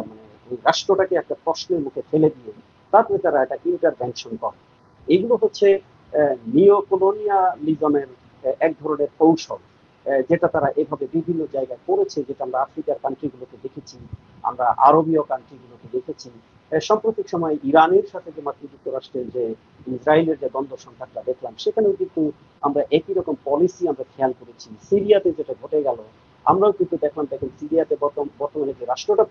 S3: মানে ওই রাষ্ট্রটাকে একটা প্রশ্নের মুখে ফেলে দিয়ে তারপরে তারা একটা ইন্টারভেনশন করে। এগুলো হচ্ছে নিও কলোনিয়ালিজমের এক ধরনের কৌশল, যেটা তারা এভাবে বিভিন্ন জায়গায় করেছে, যেটা আমরা আফ্রিকার কান্ট্রিগুলোতে দেখেছি, আমরা আরবীয় কান্ট্রিগুলোতে দেখেছি। সাম্প্রতিক সময় ইরানের সাথে যে মার্কিন যুক্তরাষ্ট্রের যে ইসরায়েলের যে দ্বন্দ্ব সংঘাতটা দেখলাম, সেখানেও কিন্তু আমরা একই রকম পলিসি আমরা খেয়াল করেছি। সিরিয়াতে যেটা ঘটে গেল, আমরাও কিন্তু দেখলাম। দেখেন সিরিয়াতে বর্তমানে যে রাষ্ট্রটা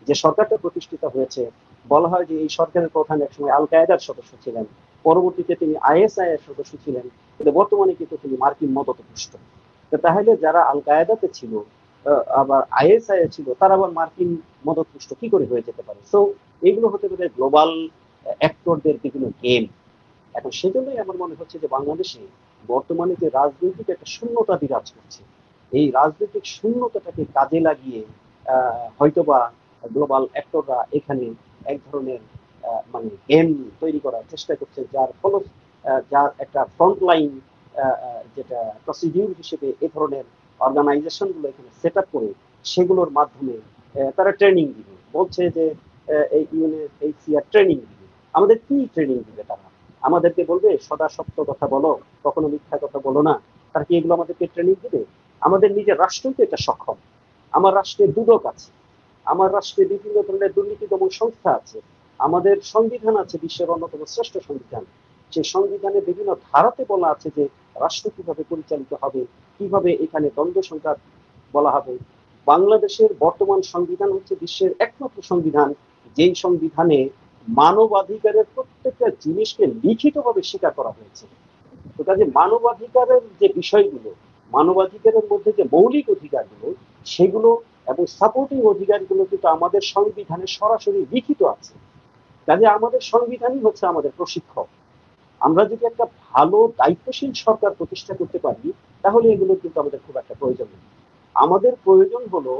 S3: যে সরকারটা প্রতিষ্ঠিত হয়েছে, বলা হয় যে এই সরকারের প্রধান একসময় আল কায়েদার সদস্য ছিলেন, পরবর্তীতে তিনি আইএসআই এর সদস্য ছিলেন, কিন্তু বর্তমানে কিন্তু তিনি মার্কিন মদতপুষ্ট। তাহলে যারা আল কায়েদাতে ছিল আবার আইএসআই ছিল, তারা আবার মার্কিন মদতপুষ্ট কি করে হয়ে যেতে পারে? সো এগুলো হতে পারে গ্লোবাল অ্যাক্টরদের বিভিন্ন গেম। এখন সেজন্যই আমার মনে হচ্ছে যে বাংলাদেশে বর্তমানে যে রাজনৈতিক একটা শূন্যতা বিরাজ করছে, এই রাজনৈতিক শূন্যতাটাকে কাজে লাগিয়ে হয়তোবা গ্লোবাল অ্যাক্টররা এখানে এক ধরনের মানে গেম তৈরি করার চেষ্টা করছে, যার একটা ফ্রন্টলাইন যেটা প্রসিডিউর হিসেবে এ ধরনের অর্গানাইজেশন গুলো এখানে সেট আপ করে সেগুলোর মাধ্যমে তারা ট্রেনিং দিবে। বলছে যে এই ইউএনএইচসিআর ট্রেনিং দিবে। আমাদের কি ট্রেনিং দিবে তারা? আমাদেরকে বলবে সদা সত্য কথা বলো, কখনো মিথ্যা কথা বলো না? তারা কি এগুলো আমাদেরকে ট্রেনিং দিবে? আমাদের নিজের রাষ্ট্রই তো এটা সক্ষম। আমার রাষ্ট্রে দুদক আছে, আমার রাষ্ট্রে বিভিন্ন ধরনের দুর্নীতি দমন সংস্থা আছে, আমাদের সংবিধান আছে, বিশ্বের অন্যতম শ্রেষ্ঠ সংবিধান। সেই সংবিধানে বিভিন্ন ধারাতে বলা আছে যে রাষ্ট্র কিভাবে পরিচালিত হবে, কিভাবে এখানে দ্বন্দ্ব সংঘাত বলা হবে। বাংলাদেশের বর্তমান সংবিধান হচ্ছে বিশ্বের একমাত্র সংবিধান যেই সংবিধানে মানবাধিকারের প্রত্যেকটা জিনিসকে লিখিতভাবে স্বীকার করা হয়েছে। তো কাজে মানবাধিকারের যে বিষয়গুলো, মানবাধিকারের মধ্যে যে মৌলিক অধিকারগুলো, সেগুলো এবং সাপোর্টিং অধিকারগুলো কিন্তু আমাদের সংবিধানে সরাসরি লিখিত আছে। কাজে আমাদের সংবিধানই হচ্ছে আমাদের প্রশিক্ষক। আমরা যদি একটা ভালো দায়িত্বশীল সরকার প্রতিষ্ঠা করতে পারি, তাহলে এগুলো কিন্তু আমাদের খুব একটা প্রয়োজন নেই। আমাদের প্রয়োজন হলো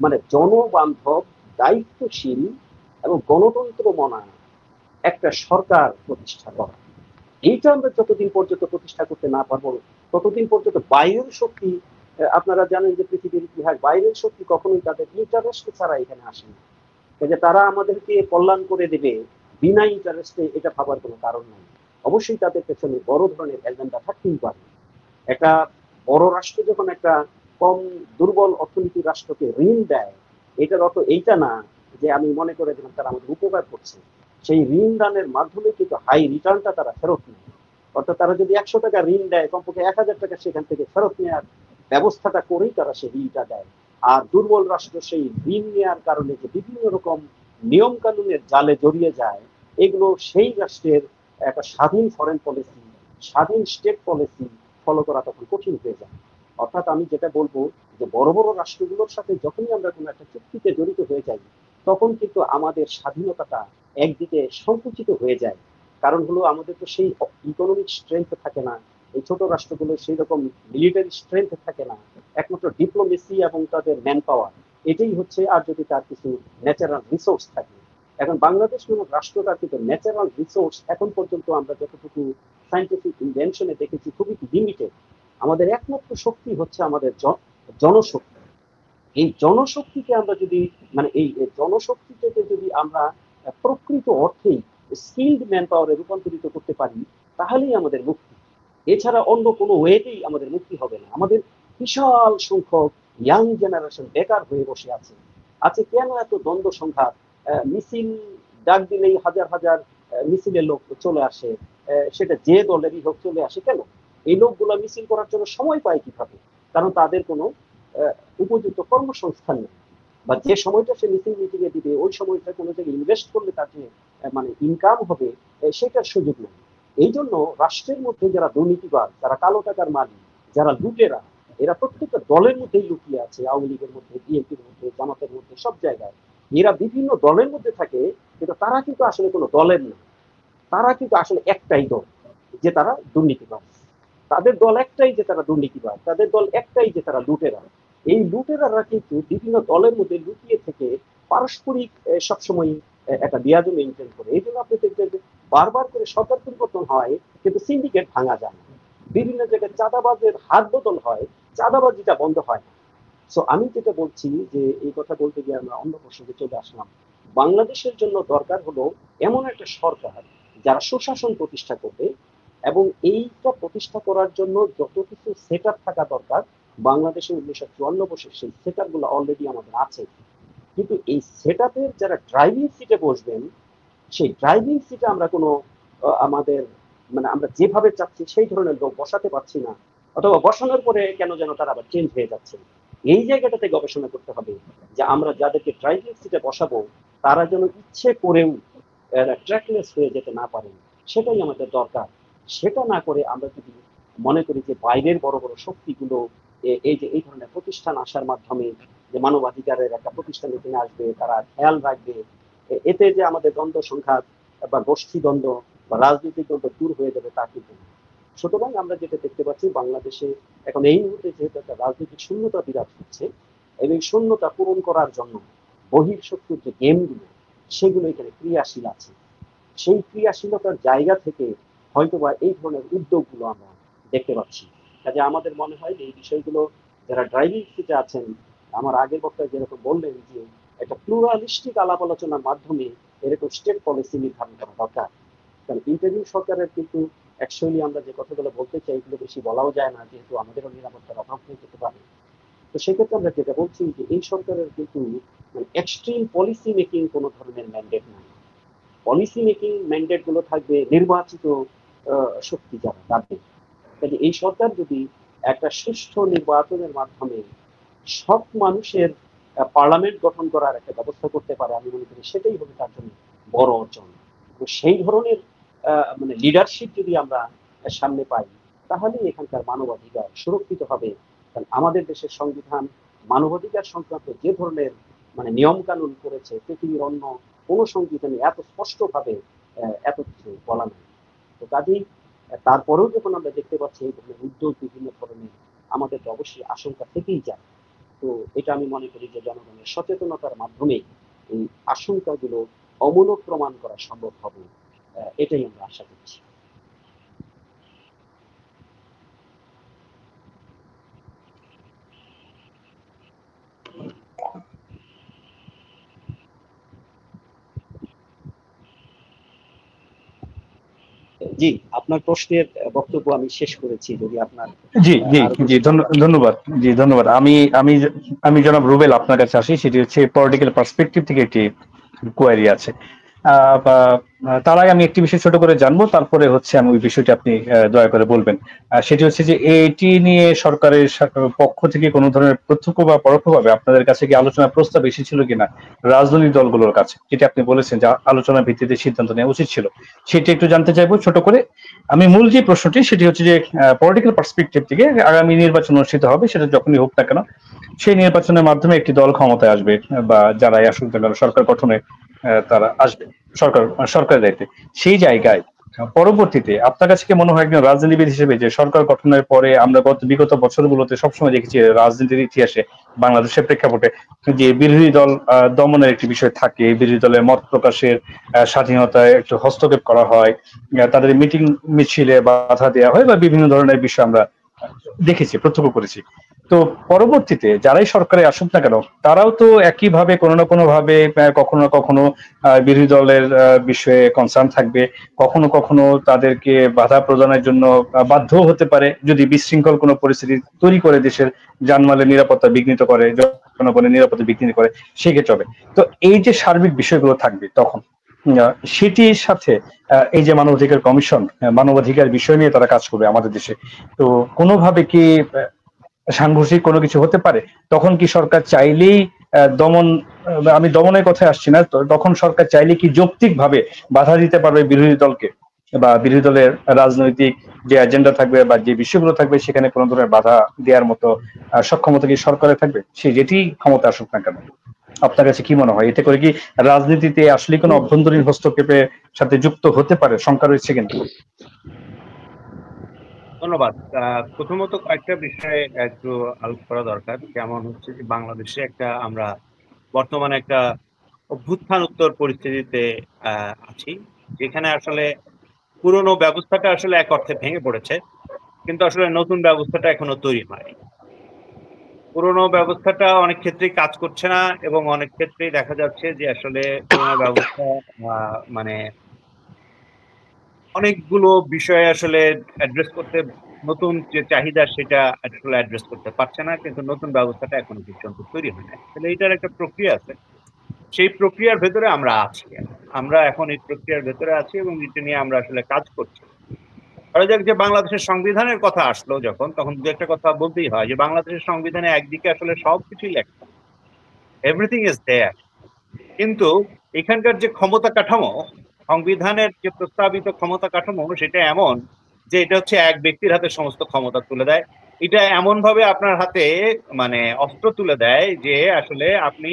S3: মানে জনবান্ধব, দায়িত্বশীল এবং গণতন্ত্র মনা একটা সরকার প্রতিষ্ঠা করা। এইটা আমরা যতদিন পর্যন্ত প্রতিষ্ঠা করতে না পারবো, ততদিন পর্যন্ত বাইরের শক্তি, আপনারা জানেন যে পৃথিবীর ইতিহাস, বাইরের শক্তি কখনোই তাদের ইন্টারেস্ট ছাড়া এখানে আসে না। যে তারা আমাদেরকে কল্যাণ করে দেবে বিনা ইন্টারেস্টে, এটা ভাবার কোনো কারণ নাই। অবশ্যই তাদের পেছনে বড় ধরনের এজেন্ডা থাকতেই পারে। একটা বড় রাষ্ট্র যখন একটা কম দুর্বল অর্থনীতির রাষ্ট্রকে ঋণ দেয়, এটার অর্থ এইটা না যে আমি মনে করে দিলাম তারা আমাদের উপকার করছে। সেই ঋণ দানের মাধ্যমে কিন্তু হাই রিটার্নটা তারা ফেরত নেয়। অর্থাৎ তারা যদি 100 টাকা ঋণ দেয়, কমপক্ষে 1000 টাকা সেখান থেকে ফেরত নেওয়ার ব্যবস্থাটা করেই তারা সেই ঋণটা দেয়। আর দুর্বল রাষ্ট্র সেই ঋণ নেওয়ার কারণে যে বিভিন্ন রকম নিয়ম কানুনের জালে জড়িয়ে যায়, এগুলো সেই রাষ্ট্রের একটা স্বাধীন ফরেন পলিসি, স্বাধীন স্টেট পলিসি ফলো করা তখন কঠিন হয়ে যায়। অর্থাৎ আমি যেটা বলবো যে বড় বড় রাষ্ট্রগুলোর সাথে যখনই আমরা কোনো একটা চুক্তিতে জড়িত হয়ে যাই, তখন কিন্তু আমাদের স্বাধীনতাটা একদিকে সংকুচিত হয়ে যায়। কারণ হলো আমাদের তো সেই ইকোনমিক স্ট্রেংথ থাকে না, এই ছোট রাষ্ট্রগুলো সেই রকম মিলিটারি স্ট্রেংথ থাকে না, একমাত্র ডিপ্লোমেসি এবং তাদের ম্যান পাওয়ার এটাই হচ্ছে। আর যদি তার কিছু ন্যাচারাল রিসোর্স থাকে, এখন বাংলাদেশ নামক রাষ্ট্রটার কিন্তু ন্যাচারাল রিসোর্স এখন পর্যন্ত আমরা যতটুকু সাইন্টিফিক ইনভেনশনে দেখেছি খুবই লিমিটেড। আমাদের একমাত্র শক্তি হচ্ছে আমাদের জনশক্তি। এই জনশক্তিকে আমরা যদি মানে এই জনশক্তিটাকে যদি আমরা প্রকৃত অর্থেই স্কিলড ম্যান পাওয়ারে রূপান্তরিত করতে পারি, তাহলেই আমাদের মুক্তি। এছাড়া অন্য কোনো ওয়েতেই আমাদের মুক্তি হবে না। আমাদের বিশাল সংখ্যক ইয়াং জেনারেশন বেকার হয়ে বসে আছে। কেন এত দ্বন্দ্ব সংঘাত, মিছিল ডাক দিলেই হাজার হাজার মিছিলের লোক চলে আসে, সেটা যে দলেরই হোক চলে আসে কেন? এই লোকগুলো মিছিল করার জন্য সময় পায় কিভাবে? কারণ তাদের কোনো উপযুক্ত কর্মসংস্থান নেই, বা যে সময়টা সে মিছিল মিটিং এ দিবে ওই সময়টা কোনো জায়গায় ইনভেস্ট করলে তার যে মানে ইনকাম হবে সেটার সুযোগ নেই। এই জন্য রাষ্ট্রের মধ্যে যারা দুর্নীতিবাদ, যারা কালো টাকার মালিক, যারা লুটেরা, এরা প্রত্যেকটা দলের মধ্যেই লুকিয়ে আছে। আওয়ামী লীগের মধ্যে, বিএনপির মধ্যে, জামাতের মধ্যে, সব জায়গায় এরা বিভিন্ন দলের মধ্যে থাকে, কিন্তু তারা কিন্তু আসলে কোনো দলের না। তারা কিন্তু আসলে একটাই দল, যে তারা দুর্নীতিবাদ। তাদের দল একটাই যে তারা দুর্নীতিবাদ, তাদের দল একটাই যে তারা লুটেরা। এই লুটেরারা কিন্তু বিভিন্ন দলের মধ্যে লুকিয়ে থেকে পারস্পরিক সবসময় একটা বিয়াদ মেনটেন করে। এই জন্য আপনি দেখবেন যে বারবার করে সরকার পরিবর্তন হয় কিন্তু সিন্ডিকেট ভাঙা যায় না, বিভিন্ন জায়গায় চাঁদাবাজের হাত বদল হয়, চাঁদাবাজিটা বন্ধ হয় না। সো আমি যেটা বলছি যে এই কথা বলতে গিয়ে আমরা অন্য প্রসঙ্গে চলে আসলাম। বাংলাদেশের জন্য দরকার হলো এমন একটা সরকার যারা সুশাসন প্রতিষ্ঠা করবে, এবং এইটা প্রতিষ্ঠা করার জন্য যত কিছু সেট আপ থাকা দরকার বাংলাদেশে 1954 বছর সেই সেট আপ গুলো অলরেডি আমাদের আছে। কিন্তু এই সেট আপের যারা ড্রাইভিং সিটে বসবেন, সেই ড্রাইভিং সিটে আমরা কোনো আমাদের মানে আমরা যেভাবে চাচ্ছি সেই ধরনের লোক বসাতে পারছি না, অথবা বসানোর পরে কেন যেন তারা আবার চেঞ্জ হয়ে যাচ্ছে। এই জায়গাটাতে গবেষণা করতে হবে যে আমরা যাদেরকে ড্রাইভিং সিটে বসাবো তারা যেন ইচ্ছে করেও ট্র্যাকলেস হয়ে যেতে না পারেন, সেটাই আমাদের দরকার। সেটা না করে আমরা যদি মনে করি যে বাইরের বড় বড় শক্তিগুলো এই যে এই ধরনের প্রতিষ্ঠান আসার মাধ্যমে যে মানবাধিকারের একটা প্রতিষ্ঠান এখানে আসবে, তারা খেয়াল রাখবে, এতে যে আমাদের দ্বন্দ্ব সংঘাত বা গোষ্ঠী দ্বন্দ্ব বা রাজনৈতিক দ্বন্দ্ব দূর হয়ে যাবে তা কিন্তু না। সুতরাং আমরা যেটা দেখতে পাচ্ছি বাংলাদেশে এখন এই মুহূর্তে যেহেতু একটা রাজনৈতিক শূন্যতা বিরাজ করছে, এবং শূন্যতা পূরণ করার জন্য বহিঃশক্তির যে গেমগুলো সেগুলো এখানে ক্রিয়াশীল আছে। সেই ক্রিয়াশীলতার জায়গা থেকে হয়তোবা এই ধরনের উদ্যোগগুলো আমরা দেখতে পাচ্ছি। কাজে আমাদের মনে হয় যে এই বিষয়গুলো যারা ড্রাইভিং সিটে আছেন, আমার আগের বক্তায় যেরকম বললেন যে একটা প্লুরালিস্টিক আলাপ আলোচনার মাধ্যমে এরকম স্টেট পলিসি নির্ধারণ করা দরকার। কারণ ইন্টারিম সরকারের কিন্তু অ্যাকচুয়ালি আমরা যে কথাগুলো বলতে চাই এগুলো বেশি বলাও যায় না, যেহেতু আমাদেরও নিরাপত্তার অভাব হয়ে যেতে পারে। তো সেক্ষেত্রে আমরা যেটা বলছি যে এই সরকারের কিন্তু এক্সট্রিম পলিসি মেকিং কোনো ধরনের ম্যান্ডেট নাই। পলিসি মেকিং ম্যান্ডেট গুলো থাকবে নির্বাচিত শক্তি যারা তাদের। কাজে এই সরকার যদি একটা সুষ্ঠু নির্বাচনের মাধ্যমে সব মানুষের পার্লামেন্ট গঠন করার একটা ব্যবস্থা করতে পারে, আমি মনে করি সেটাই হবে তার জন্য বড় অর্জন। তো সেই ধরনের মানে লিডারশিপ যদি আমরা সামনে পাই তাহলে এখানকার মানবাধিকার সুরক্ষিত হবে। কারণ আমাদের দেশের সংবিধান মানবাধিকার সংক্রান্ত যে ধরনের মানে নিয়ম কানুন করেছে পৃথিবীর অন্য কোনো সংবিধানে এত স্পষ্টভাবে এত কিছু বলা নেই। তো কাজেই তারপরেও যখন আমরা দেখতে পাচ্ছি এই ধরনের উদ্যোগ বিভিন্ন ধরনের, আমাদের তো অবশ্যই আশঙ্কা থেকেই যায়। তো এটা আমি মনে করি যে জনগণের সচেতনতার মাধ্যমে এই আশঙ্কাগুলো অমূলক প্রমাণ করা সম্ভব হবে, এটাই আমরা আশা করছি। জি, আপনার প্রশ্নের বক্তব্য আমি শেষ করেছি। যদি আপনার
S1: জি জি জি ধন্যবাদ। জি ধন্যবাদ। আমি আমি আমি জনাব রুবেল আপনার কাছে আসি, সেটি হচ্ছে পলিটিক্যাল পার্সপেক্টিভ থেকে একটি কোয়ারি আছে। তার আগে আমি একটি বিষয় ছোট করে জানবো, তারপরে হচ্ছে আমি ওই বিষয়টি আপনি দয়া করে বলবেন। সেটি হচ্ছে যে এটি নিয়ে সরকারের পক্ষ থেকে কোনো ধরনের প্রত্যক্ষ বা পরোক্ষভাবে আপনাদের কাছে কি আলোচনার প্রস্তাব এসেছিল কিনা রাজনৈতিক দলগুলোর কাছে, যেটি আপনি বলেছেন যে আলোচনার ভিত্তিতে সিদ্ধান্ত নেওয়া উচিত ছিল, সেটি একটু জানতে চাইবো ছোট করে। আমি মূল যে প্রশ্নটি সেটি হচ্ছে যে পলিটিক্যাল পার্সপেক্টিভ থেকে আগামী নির্বাচন অনুষ্ঠিত হবে, সেটা যখনই হোক না কেন, সেই নির্বাচনের মাধ্যমে একটি দল ক্ষমতায় আসবে বা যারাই আসুক না কেন সরকার গঠনে তারা আসবে সরকারের দায়িত্বে। সেই জায়গায় পরবর্তীতে আপনার কাছে কি মনে হয় একজন রাজনীতিবিদ হিসেবে যে সরকার গঠনের পরে আমরা বিগত বছরগুলোতে সবসময় দেখেছি রাজনীতির ইতিহাসে বাংলাদেশের প্রেক্ষাপটে যে বিরোধী দল দমনের একটি বিষয় থাকে, বিরোধী দলের মত প্রকাশের স্বাধীনতায় একটু হস্তক্ষেপ করা হয়, তাদের মিটিং মিছিলে বাধা দেওয়া হয় বা বিভিন্ন ধরনের বিষয় আমরা দেখেছি, প্রত্যক্ষ করেছি। তো পরবর্তীতে যারাই সরকারে আসুক না কেন তারাও তো একইভাবে কোনো না কোনো ভাবে কখনো না কখনো বিরোধী দলের বিষয়ে কনসার্ন থাকবে, কখনো কখনো তাদেরকে বাধা প্রদানের জন্য বাধ্য হতে পারে যদি বিশৃঙ্খল কোনো পরিস্থিতি তৈরি করে দেশের জানমালের নিরাপত্তা বিঘ্নিত করে, জনগণের নিরাপত্তা বিঘ্নিত করে, সেক্ষেত্রে হবে। তো এই যে সার্বিক বিষয়গুলো থাকবে তখন সেটির সাথে এই যে মানবাধিকার কমিশন, মানবাধিকার বিষয় নিয়ে তারা কাজ করবে আমাদের দেশে, তো কোনোভাবে কি সাংঘর্ষিক কোনো কিছু হতে পারে? তখন কি সরকার চাইলেই দমন, আমি দমনের কথায় আসছি না, তখন সরকার চাইলে কি যৌক্তিক ভাবে বাধা দিতে পারবে বিরোধী দলকে, বা বিরোধী দলের রাজনৈতিক যে এজেন্ডা থাকবে বা যে বিষয়গুলো থাকবে সেখানে কোনো ধরনের বাধা দেওয়ার মতো সক্ষমতা কি সরকারের থাকবে, সে যেটি ক্ষমতা আসুক না কেন? আপনার কাছে কি মনে হয়, এতে করে কি রাজনীতিতে আসলে কোনো অভ্যন্তরীণ হস্তক্ষেপের সাথে যুক্ত হতে পারে? শঙ্কা রয়েছে কিনা?
S2: ধন্যবাদ। প্রথমত কয়েকটা বিষয়ে একটু আলোচনা করা দরকার। যেমন হচ্ছে যে বাংলাদেশে আমরা বর্তমানে একটা অভ্যুত্থান উত্তর পরিস্থিতিতে আছি। যেখানে আসলে পুরনো ব্যবস্থাটা আসলে এক অর্থে ভেঙে পড়েছে। কিন্তু আসলে নতুন ব্যবস্থাটা এখনো তৈরি হয়নি। পুরনো ব্যবস্থাটা অনেক ক্ষেত্রেই কাজ করছে না এবং অনেক ক্ষেত্রেই দেখা যাচ্ছে যে আসলে পুরনো ব্যবস্থা মানে অনেকগুলো বিষয় আসলে অ্যাড্রেস করতে, নতুন যে চাহিদা সেটা আসলে অ্যাড্রেস করতে পারছে না। কিন্তু নতুন ব্যবস্থাটা এখনো পর্যন্ত তৈরি হয় নাই। তাহলে এটার একটা প্রক্রিয়া আছে। সেই প্রক্রিয়ার ভেতরে আমরা আছি। আমরা এখন এই প্রক্রিয়ার ভেতরে আছি এবং এটা নিয়ে আমরা আসলে কাজ করছি। ধরা যাক যে বাংলাদেশের সংবিধানের কথা আসলো যখন, তখন দু একটা কথা বলতেই হয় যে বাংলাদেশের সংবিধানে একদিকে আসলে সবকিছুই লেখা। Everything is there. কিন্তু এখানকার যে ক্ষমতা কাঠামো, সংবিধানের যে প্রস্তাবিত ক্ষমতা কাঠামো সেটা এমন যে এটা হচ্ছে এক ব্যক্তির হাতে সমস্ত ক্ষমতা তুলে দেয়। এটা এমন ভাবে আপনার হাতে অস্ত্র তুলে দেয় যে আসলে আপনি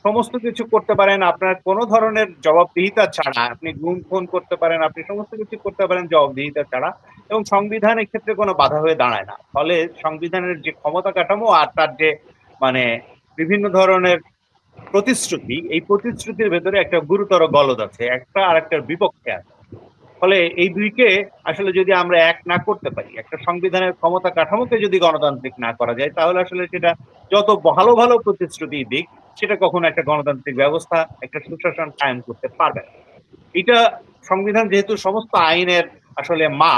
S2: সমস্ত কিছু করতে পারেন আপনার কোনো ধরনের জবাবদিহিতা ছাড়া। আপনি গুম খুন করতে পারেন, আপনি সমস্ত কিছু করতে পারেন জবাবদিহিতা ছাড়া, এবং সংবিধান এক্ষেত্রে কোনো বাধা হয়ে দাঁড়ায় না। ফলে সংবিধানের যে ক্ষমতা কাঠামো আর তার যে মানে বিভিন্ন ধরনের প্রতিশ্রুতি, এই প্রতিশ্রুতির ভেতরে একটা গুরুতর গলদ আছে, একটা আর একটার বিপক্ষে আছে। ফলে এই দুইকে আসলে যদি আমরা এক না করতে পারি, একটা সংবিধানের ক্ষমতা কাঠামোকে যদি গণতান্ত্রিক না করা যায়, তাহলে আসলে সেটা যত ভালো ভালো প্রতিশ্রুতি দিক, সেটা কখনো একটা গণতান্ত্রিক ব্যবস্থা, একটা সুশাসন কায়েম করতে পারবে না। এটা সংবিধান যেহেতু সমস্ত আইনের আসলে মা,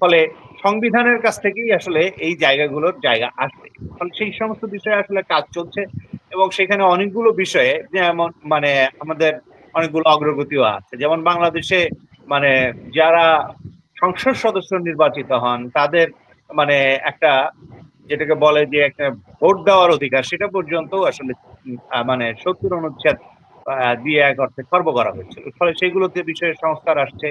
S2: ফলে সংবিধানের কাছ থেকেই আসলে এই জায়গাগুলোর জায়গা আসবে। ফলে সেই সমস্ত বিষয়ে আসলে কাজ চলছে এবং সেখানে অনেকগুলো বিষয়ে যেমন আমাদের অনেকগুলো অগ্রগতিও আছে। যেমন বাংলাদেশে মানে যারা সংসদ সদস্য নির্বাচিত হন তাদের মানে একটা যেটাকে বলে যে একটা ভোট দেওয়ার অধিকার, সেটা পর্যন্ত আসলে 70 অনুচ্ছেদ দিয়ে এক অর্থে খর্ব করা হয়েছিল। ফলে সেগুলোতে বিষয়ে সংস্কার আসছে।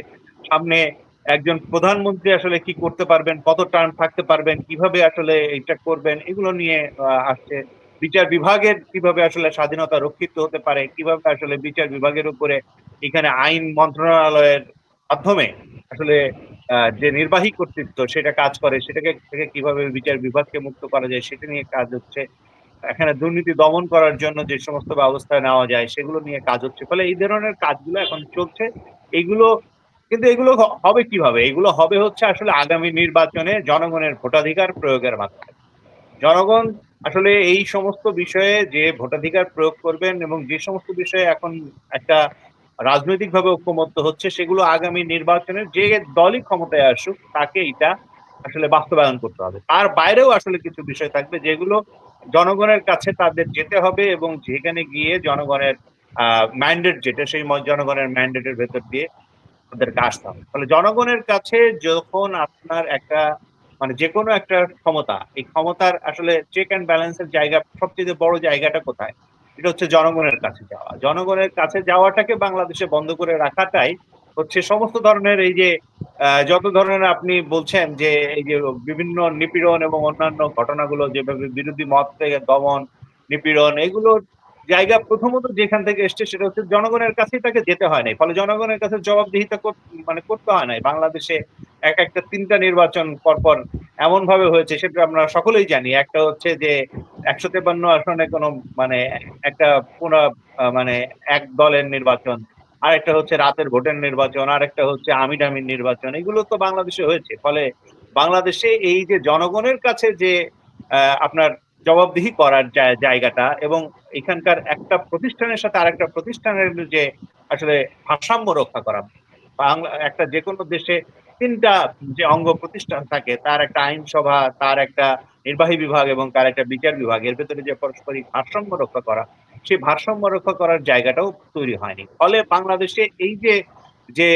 S2: সামনে একজন প্রধানমন্ত্রী আসলে কি করতে পারবেন, কত টার্ম থাকতে পারবেন, কিভাবে আসলে এটা করবেন, এগুলো নিয়ে আসছে। বিচার বিভাগের কিভাবে আসলে স্বাধীনতা রক্ষিত হতে পারে, কিভাবে আসলে বিচার বিভাগের উপরে এখানে আইন মন্ত্রণালয়ের মাধ্যমে আসলে যে নির্বাহী কর্তৃত্ব সেটা কাজ করে, সেটাকে থেকে কিভাবে বিচার বিভাগকে মুক্ত করা যায় সেটা নিয়ে কাজ হচ্ছে। এখানে দুর্নীতি দমন করার জন্য যে সমস্ত ব্যবস্থা নেওয়া যায় সেগুলো নিয়ে কাজ হচ্ছে। ফলে এই ধরনের কাজগুলো এখন চলছে। এগুলো কিন্তু এগুলো হবে কিভাবে? এগুলো হবে হচ্ছে আসলে আগামী নির্বাচনে জনগণের ভোটাধিকার প্রয়োগের মাধ্যমে। জনগণ আসলে এই সমস্ত বিষয়ে যে ভোটাধিকার প্রয়োগ করবেন এবং যে সমস্ত বিষয়ে এখন একটা রাজনৈতিকভাবে ঐক্যমত্য হচ্ছে, সেগুলো আগামী নির্বাচনের যে দলই ক্ষমতায় আসুক তাকে এটা আসলে বাস্তবায়ন করতে হবে। তার বাইরেও আসলে কিছু বিষয় থাকবে যেগুলো জনগণের কাছে তাদের যেতে হবে এবং যেখানে গিয়ে জনগণের ম্যান্ডেট যেটা, সেই জনগণের ম্যান্ডেটের ভেতর দিয়ে তাদেরকে আসতে হবে। ফলে জনগণের কাছে যখন আপনার একটা যেকোনো একটা ক্ষমতা, এই ক্ষমতার আসলে চেক অ্যান্ড ব্যালেন্সের জায়গা, সবচেয়ে বড় জায়গাটা কোথায়? এটা হচ্ছে জনগণের কাছে যাওয়া। জনগণের কাছে যাওয়াটাকে বাংলাদেশে বন্ধ করে রাখাটাই হচ্ছে সমস্ত ধরনের এই যে যত ধরনের আপনি বলছেন যে এই যে বিভিন্ন নিপীড়ন এবং অন্যান্য ঘটনাগুলো যেভাবে বিরোধী মত থেকে দমন, নিপীড়ন, এগুলোর জায়গা প্রথমত যেখান থেকে এসছে সেটা হচ্ছে জনগণের কাছেই তাকে যেতে হয় নাই। ফলে জনগণের কাছে জবাবদিহিতা করতে হয় নাই। বাংলাদেশে একটা ৩টা নির্বাচন পরপর এমন ভাবে হয়েছে সেটা আমরা সকলেই জানি। একটা হচ্ছে যে ১৫৩ আসনে কোনো মানে একটা পুরা এক দলের নির্বাচন। আরেকটা হচ্ছে রাতের ভোটের নির্বাচন, আরেকটা হচ্ছে আমির নির্বাচন। এগুলো তো বাংলাদেশে হয়েছে। ফলে বাংলাদেশে এই যে জনগণের কাছে যে আপনার জবাবদিহি করার জায়গাটা এবং এখানকার একটা প্রতিষ্ঠানের সাথে আরেকটা প্রতিষ্ঠানের যে আসলে ভারসাম্য রক্ষা করা। একটা যেকোনো দেশে ৩টা যে অঙ্গ প্রতিষ্ঠান থাকে, তার একটা আইনসভা, তার একটা নির্বাহী বিভাগ এবং তার একটা বিচার বিভাগ, এর ভেতরে যে পারস্পরিক ভারসাম্য রক্ষা করা, সেই ভারসাম্য রক্ষা করার জায়গাটাও তৈরি হয়নি। ফলে বাংলাদেশে এই যে যে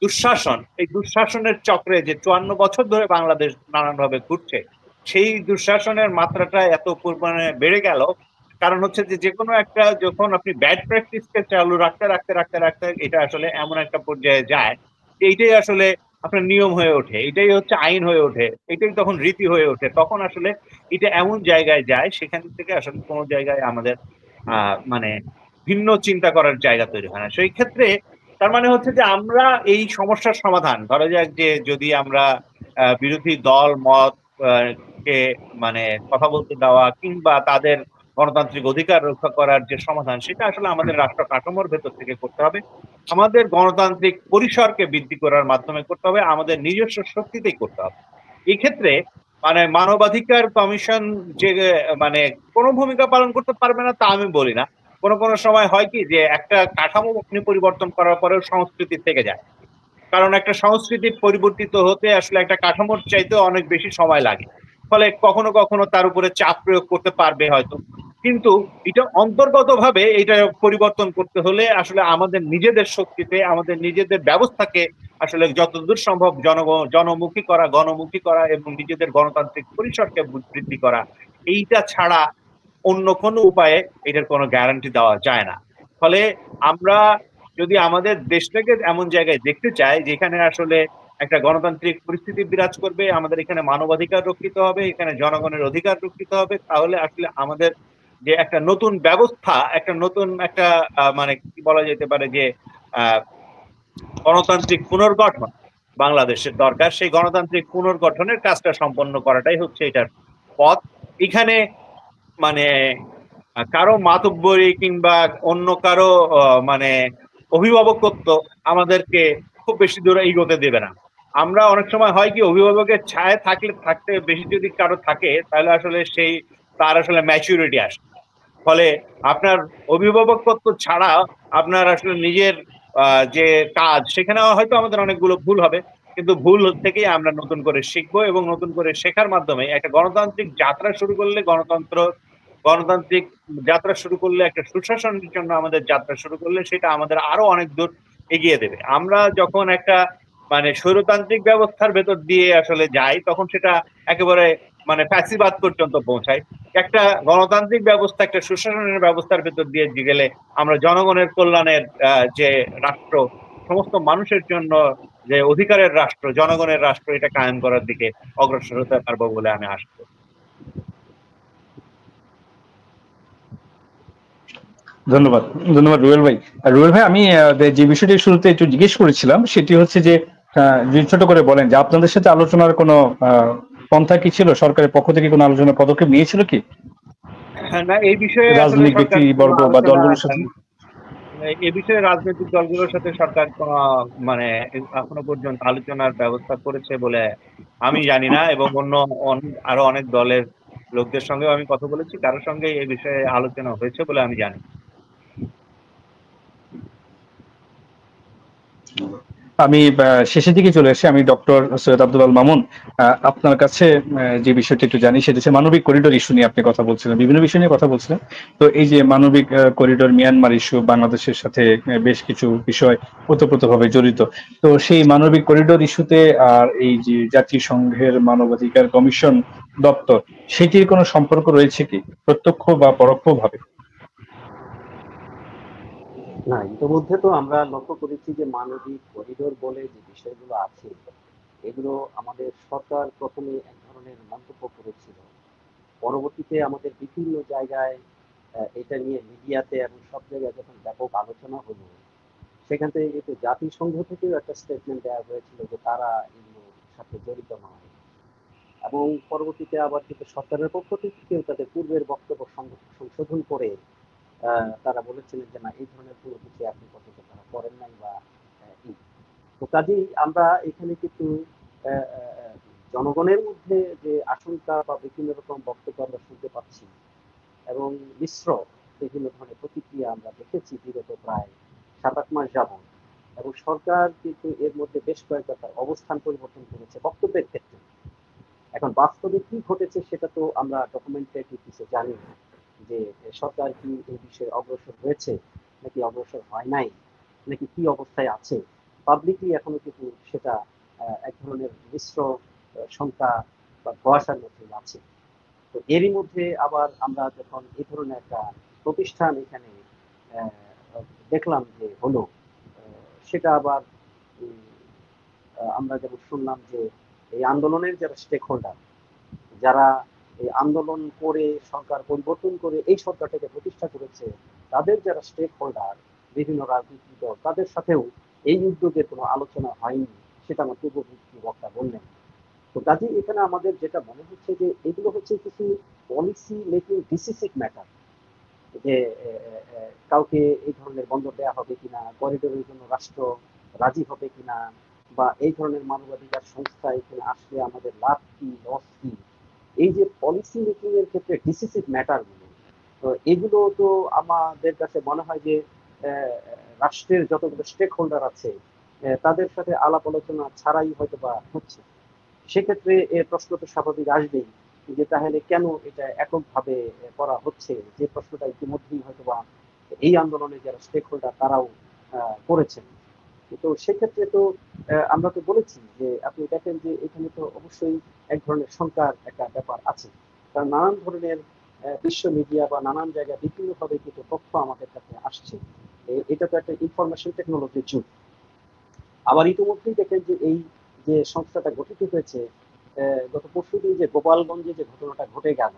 S2: দুঃশাসন, এই দুঃশাসনের চক্রে যে ৫৪ বছর ধরে বাংলাদেশ নানানভাবে ঘুরছে, সেই দুঃশাসনের মাত্রাটা এত পরিমাণে বেড়ে গেল। কারণ হচ্ছে যে যেকোনো একটা যখন আপনি ব্যাড প্র্যাকটিসকে চালু রাখতে এটা আসলে এমন একটা পর্যায়ে যায়, এইটাই আসলে আপনার নিয়ম হয়ে ওঠে। এটাই হচ্ছে আইন হয়ে ওঠে। এটাই তখন রীতি হয়ে ওঠে। তখন আসলে এটা এমন জায়গায় যায় সেখান থেকে আসলে কোন জায়গায় আমাদের মানে ভিন্ন চিন্তা করার জায়গা তৈরি হয় না। সেই ক্ষেত্রে তার মানে হচ্ছে যে আমরা এই সমস্যার সমাধান ধরা যাক যে যদি আমরা বিরোধী দল মত কে মানে কথা বলতে দেওয়া কিংবা তাদের গণতান্ত্রিক অধিকার রক্ষা করার যে সমাধান সেটা আসলে আমাদের রাষ্ট্র কাঠামোর ভেতর থেকে করতে হবে। আমাদের গণতান্ত্রিক পরিসরকে বৃদ্ধি করার মাধ্যমে করতে হবে, আমাদের নিজস্ব শক্তিতেই করতে হবে। এই ক্ষেত্রে মানে মানবাধিকার কমিশন যে মানে কোনো ভূমিকা পালন করতে পারবে না তা আমি বলি না। কোনো সময় হয় কি যে একটা কাঠামো আপনি পরিবর্তন করার পরেও সংস্কৃতি থেকে যায়। কারণ একটা সংস্কৃতি পরিবর্তিত হতে আসলে একটা কাঠামোর চাইতেও অনেক বেশি সময় লাগে। ফলে কখনো তার উপরে চাপ প্রয়োগ করতে পারবে হয়তো। কিন্তু এটা অন্তর্গতভাবে এটা পরিবর্তন করতে হলে আসলে আমাদের নিজেদের শক্তিতে, আমাদের নিজেদের ব্যবস্থাকে আসলে যতদূর সম্ভব জনমুখী করা, গণমুখী করা এবং নিজেদের গণতান্ত্রিক পরিসরকে বৃদ্ধি করা। এইটা ছাড়া অন্য কোনো উপায়ে এটার কোনো গ্যারান্টি দেওয়া যায় না। ফলে আমরা যদি আমাদের দেশটাকে এমন জায়গায় দেখতে চাই যেখানে আসলে একটা গণতান্ত্রিক পরিস্থিতি বিরাজ করবে, আমাদের এখানে মানবাধিকার রক্ষিত হবে, এখানে জনগণের অধিকার রক্ষিত হবে, তাহলে আসলে আমাদের যে একটা নতুন ব্যবস্থা, একটা নতুন একটা মানে কি বলা যেতে পারে যে আহ গণতান্ত্রিক পুনর্গঠন বাংলাদেশের দরকার। সেই গণতান্ত্রিক পুনর্গঠনের কাজটা সম্পন্ন করাটাই হচ্ছে এটার পথ। এখানে মানে কারো মাতব্বরি কিংবা অন্য কারো মানে অভিভাবকত্ব আমাদেরকে খুব বেশি দূরে এগোতে দেবে না। আমরা অনেক সময় হয় কি অভিভাবকের ছায়া থাকতে বেশি যদি কারো থাকে তাহলে আসলে তার আসলে ম্যাচুরিটি আসে। ফলে আপনার অভিভাবকত্ব ছাড়া আপনার আসলে নিজের যে কাজ সেখানে হয়তো আমাদের অনেকগুলো ভুল হবে, কিন্তু ভুল থেকেই আমরা নতুন করে শিখবো এবং নতুন করে শেখার মাধ্যমে একটা গণতান্ত্রিক যাত্রা শুরু করলে গণতান্ত্রিক যাত্রা শুরু করলে একটা সুশাসনের জন্য আমাদের যাত্রা শুরু করলে সেটা আমাদের আরো অনেক দূর এগিয়ে দেবে। আমরা যখন একটা মানে স্বৈরতান্ত্রিক ব্যবস্থার ভেতর দিয়ে আসলে যাই তখন সেটা একেবারে মানে ফ্যাসিবাদ পর্যন্ত পৌঁছায়। একটা গণতান্ত্রিক ব্যবস্থা, একটা সুশাসনের ব্যবস্থার ভেতর দিয়ে গেলে আমরা জনগণের কল্যাণের যে রাষ্ট্র, সমস্ত মানুষের জন্য যে অধিকারের রাষ্ট্র, জনগণের রাষ্ট্র, এটা কায়েম করার দিকে অগ্রসর হতে পারবো বলে আমি আশা করি।
S1: ধন্যবাদ, ধন্যবাদ রুবেল ভাই। রুবেল ভাই, আমি যে বিষয়টি শুরুতে একটু জিজ্ঞেস করেছিলাম সেটি হচ্ছে যে যদি ছোট করে বলেন যে আপনাদের সাথে আলোচনার কোনো পন্থা কি ছিল? সরকারের পক্ষ থেকে কোনো আলোচনার পদক্ষেপ নিয়েছিল কি
S2: না, এই বিষয়ে আসলে
S1: রাজনৈতিক
S2: সরকার কোনো
S1: ব্যক্তিবর্গ বা
S2: আলোচনা,
S1: দলগুলোর সাথে?
S2: এ বিষয়ে রাজনৈতিক দলগুলোর সাথে সরকার কোনো মানে এখনো পর্যন্ত আলোচনার ব্যবস্থা করেছে বলে আমি জানি না, এবং আরো অনেক দলের লোকদের সঙ্গেও আমি কথা বলেছি, কারোর সঙ্গে এই বিষয়ে আলোচনা হয়েছে বলে আমি জানি।
S1: আমি শেষের দিকে চলে এসেছি। আমি ডক্টর সৈয়দ আব্দুল আল মামুন, আপনার কাছে যে বিষয়টি একটু জানি সেটা হচ্ছে মানবিক করিডোর ইস্যু নিয়ে আপনি কথা বলছিলেন, বিভিন্ন বিষয় নিয়ে কথা বলছিলেন। তো এই যে মানবিক করিডোর, মিয়ানমার ইস্যু বাংলাদেশের সাথে বেশ কিছু বিষয় ওতপ্রোতভাবে জড়িত। তো সেই মানবিক করিডোর ইস্যুতে আর এই যে জাতিসংঘের মানবাধিকার কমিশন দপ্তর, সেটির কোনো সম্পর্ক রয়েছে কি প্রত্যক্ষ বা পরোক্ষভাবে?
S3: না, ইতিমধ্যে তো আমরা লক্ষ্য করেছি যে মানবিক করিডোর বলে যে বিষয়গুলো আছে, এগুলো আমাদের সরকার প্রথমে এক ধরনের মন্তব্য করেছিল। পরবর্তীতে আমাদের বিভিন্ন জায়গায় এটা নিয়ে মিডিয়াতে এবং সব জায়গায় যখন ব্যাপক আলোচনা হলো, সেখান থেকে কিন্তু জাতিসংঘ থেকেও একটা স্টেটমেন্ট দেওয়া হয়েছিল যে তারা এগুলোর সাথে জড়িত নয়। এবং পরবর্তীতে আবার কিন্তু সরকারের পক্ষ থেকেও তাদের পূর্বের বক্তব্য সংশোধন করে তারা বলেছিলেন যে না, এই ধরনের কোনো কিছু এখন পর্যন্ত তারা করেন নাই বা তো কাজেই আমরা এখানে কিন্তু জনগণের মধ্যে যে আশঙ্কা বা বিভিন্ন রকম বক্তব্য আমরা শুনতে পাচ্ছি এবং মিশ্র বিভিন্ন ধরনের প্রতিক্রিয়া আমরা দেখেছি বিগত প্রায় 7-8 মাস যাবত। এবং সরকার কিন্তু এর মধ্যে বেশ কয়েকবার তার অবস্থান পরিবর্তন করেছে বক্তব্যের ক্ষেত্রে। এখন বাস্তবে কি ঘটেছে সেটা তো আমরা ডকুমেন্টেড কিছু জানি না। যে সরকার কি এই বিষয়ে অগ্রসর হয়েছে নাকি অগ্রসর হয় নাই, নাকি কি অবস্থায় আছে, পাবলিকলি এখনো কিন্তু সেটা এক ধরনের মিশ্র শঙ্কা বা ধোঁয়াশার মধ্যে আছে। তো এরই মধ্যে আবার আমরা যখন এই ধরনের একটা প্রতিষ্ঠান এখানে আহ, দেখলাম যে হলো, সেটা আবার আমরা যেমন শুনলাম যে এই আন্দোলনের যারা স্টেক হোল্ডার, যারা এই আন্দোলন করে সরকার পরিবর্তন করে এই সরকারটাকে প্রতিষ্ঠা করেছে, তাদের যারা স্টেক হোল্ডার বিভিন্ন রাজনৈতিক দল, তাদের সাথেও এই উদ্যোগের কোনো আলোচনা হয়নি, সেটা আমার পূর্ববর্তী বক্তা বললেন। তো কাজে এখানে আমাদের যেটা মনে হচ্ছে যে এগুলো হচ্ছে কিছু পলিসি মেকিং ডিসিসিভ ম্যাটার, যে কাউকে এই ধরনের বন্দর দেওয়া হবে কিনা, করিডোরের জন্য রাষ্ট্র রাজি হবে কিনা, বা এই ধরনের মানবাধিকার সংস্থা এখানে আসলে আমাদের লাভ কি লস কি, এই যে পলিসি মেকিং এর ক্ষেত্রে ডিসিসিভ ম্যাটার গুলো, তো এগুলো তো আমাদের কাছে মনে হয় যে রাষ্ট্রের যতগুলো স্টেক হোল্ডার আছে তাদের সাথে আলাপ আলোচনা ছাড়াই হয়তো বা হচ্ছে। সেক্ষেত্রে এর প্রশ্ন তো স্বাভাবিক আসবেই যে তাহলে কেন এটা এককভাবে করা হচ্ছে, যে প্রশ্নটা ইতিমধ্যেই হয়তো বা এই আন্দোলনে যারা স্টেক হোল্ডার তারাও করেছেন। তো সেক্ষেত্রে তো আমরা তো বলেছি যে আপনি দেখেন যে এখানে তো অবশ্যই এক ধরনের শঙ্কার একটা ব্যাপার আছে, কারণ নানান ধরনের বিশ্ব মিডিয়া বা নানান জায়গায় বিভিন্নভাবে কিন্তু তথ্য আমাদের কাছে আসছে। এটা তো একটা ইনফরমেশন টেকনোলজির যুগ। আবার ইতিমধ্যেই দেখেন যে এই যে সংস্থাটা গঠিত হয়েছে, গত পরশুদিন যে গোপালগঞ্জে যে ঘটনাটা ঘটে গেল,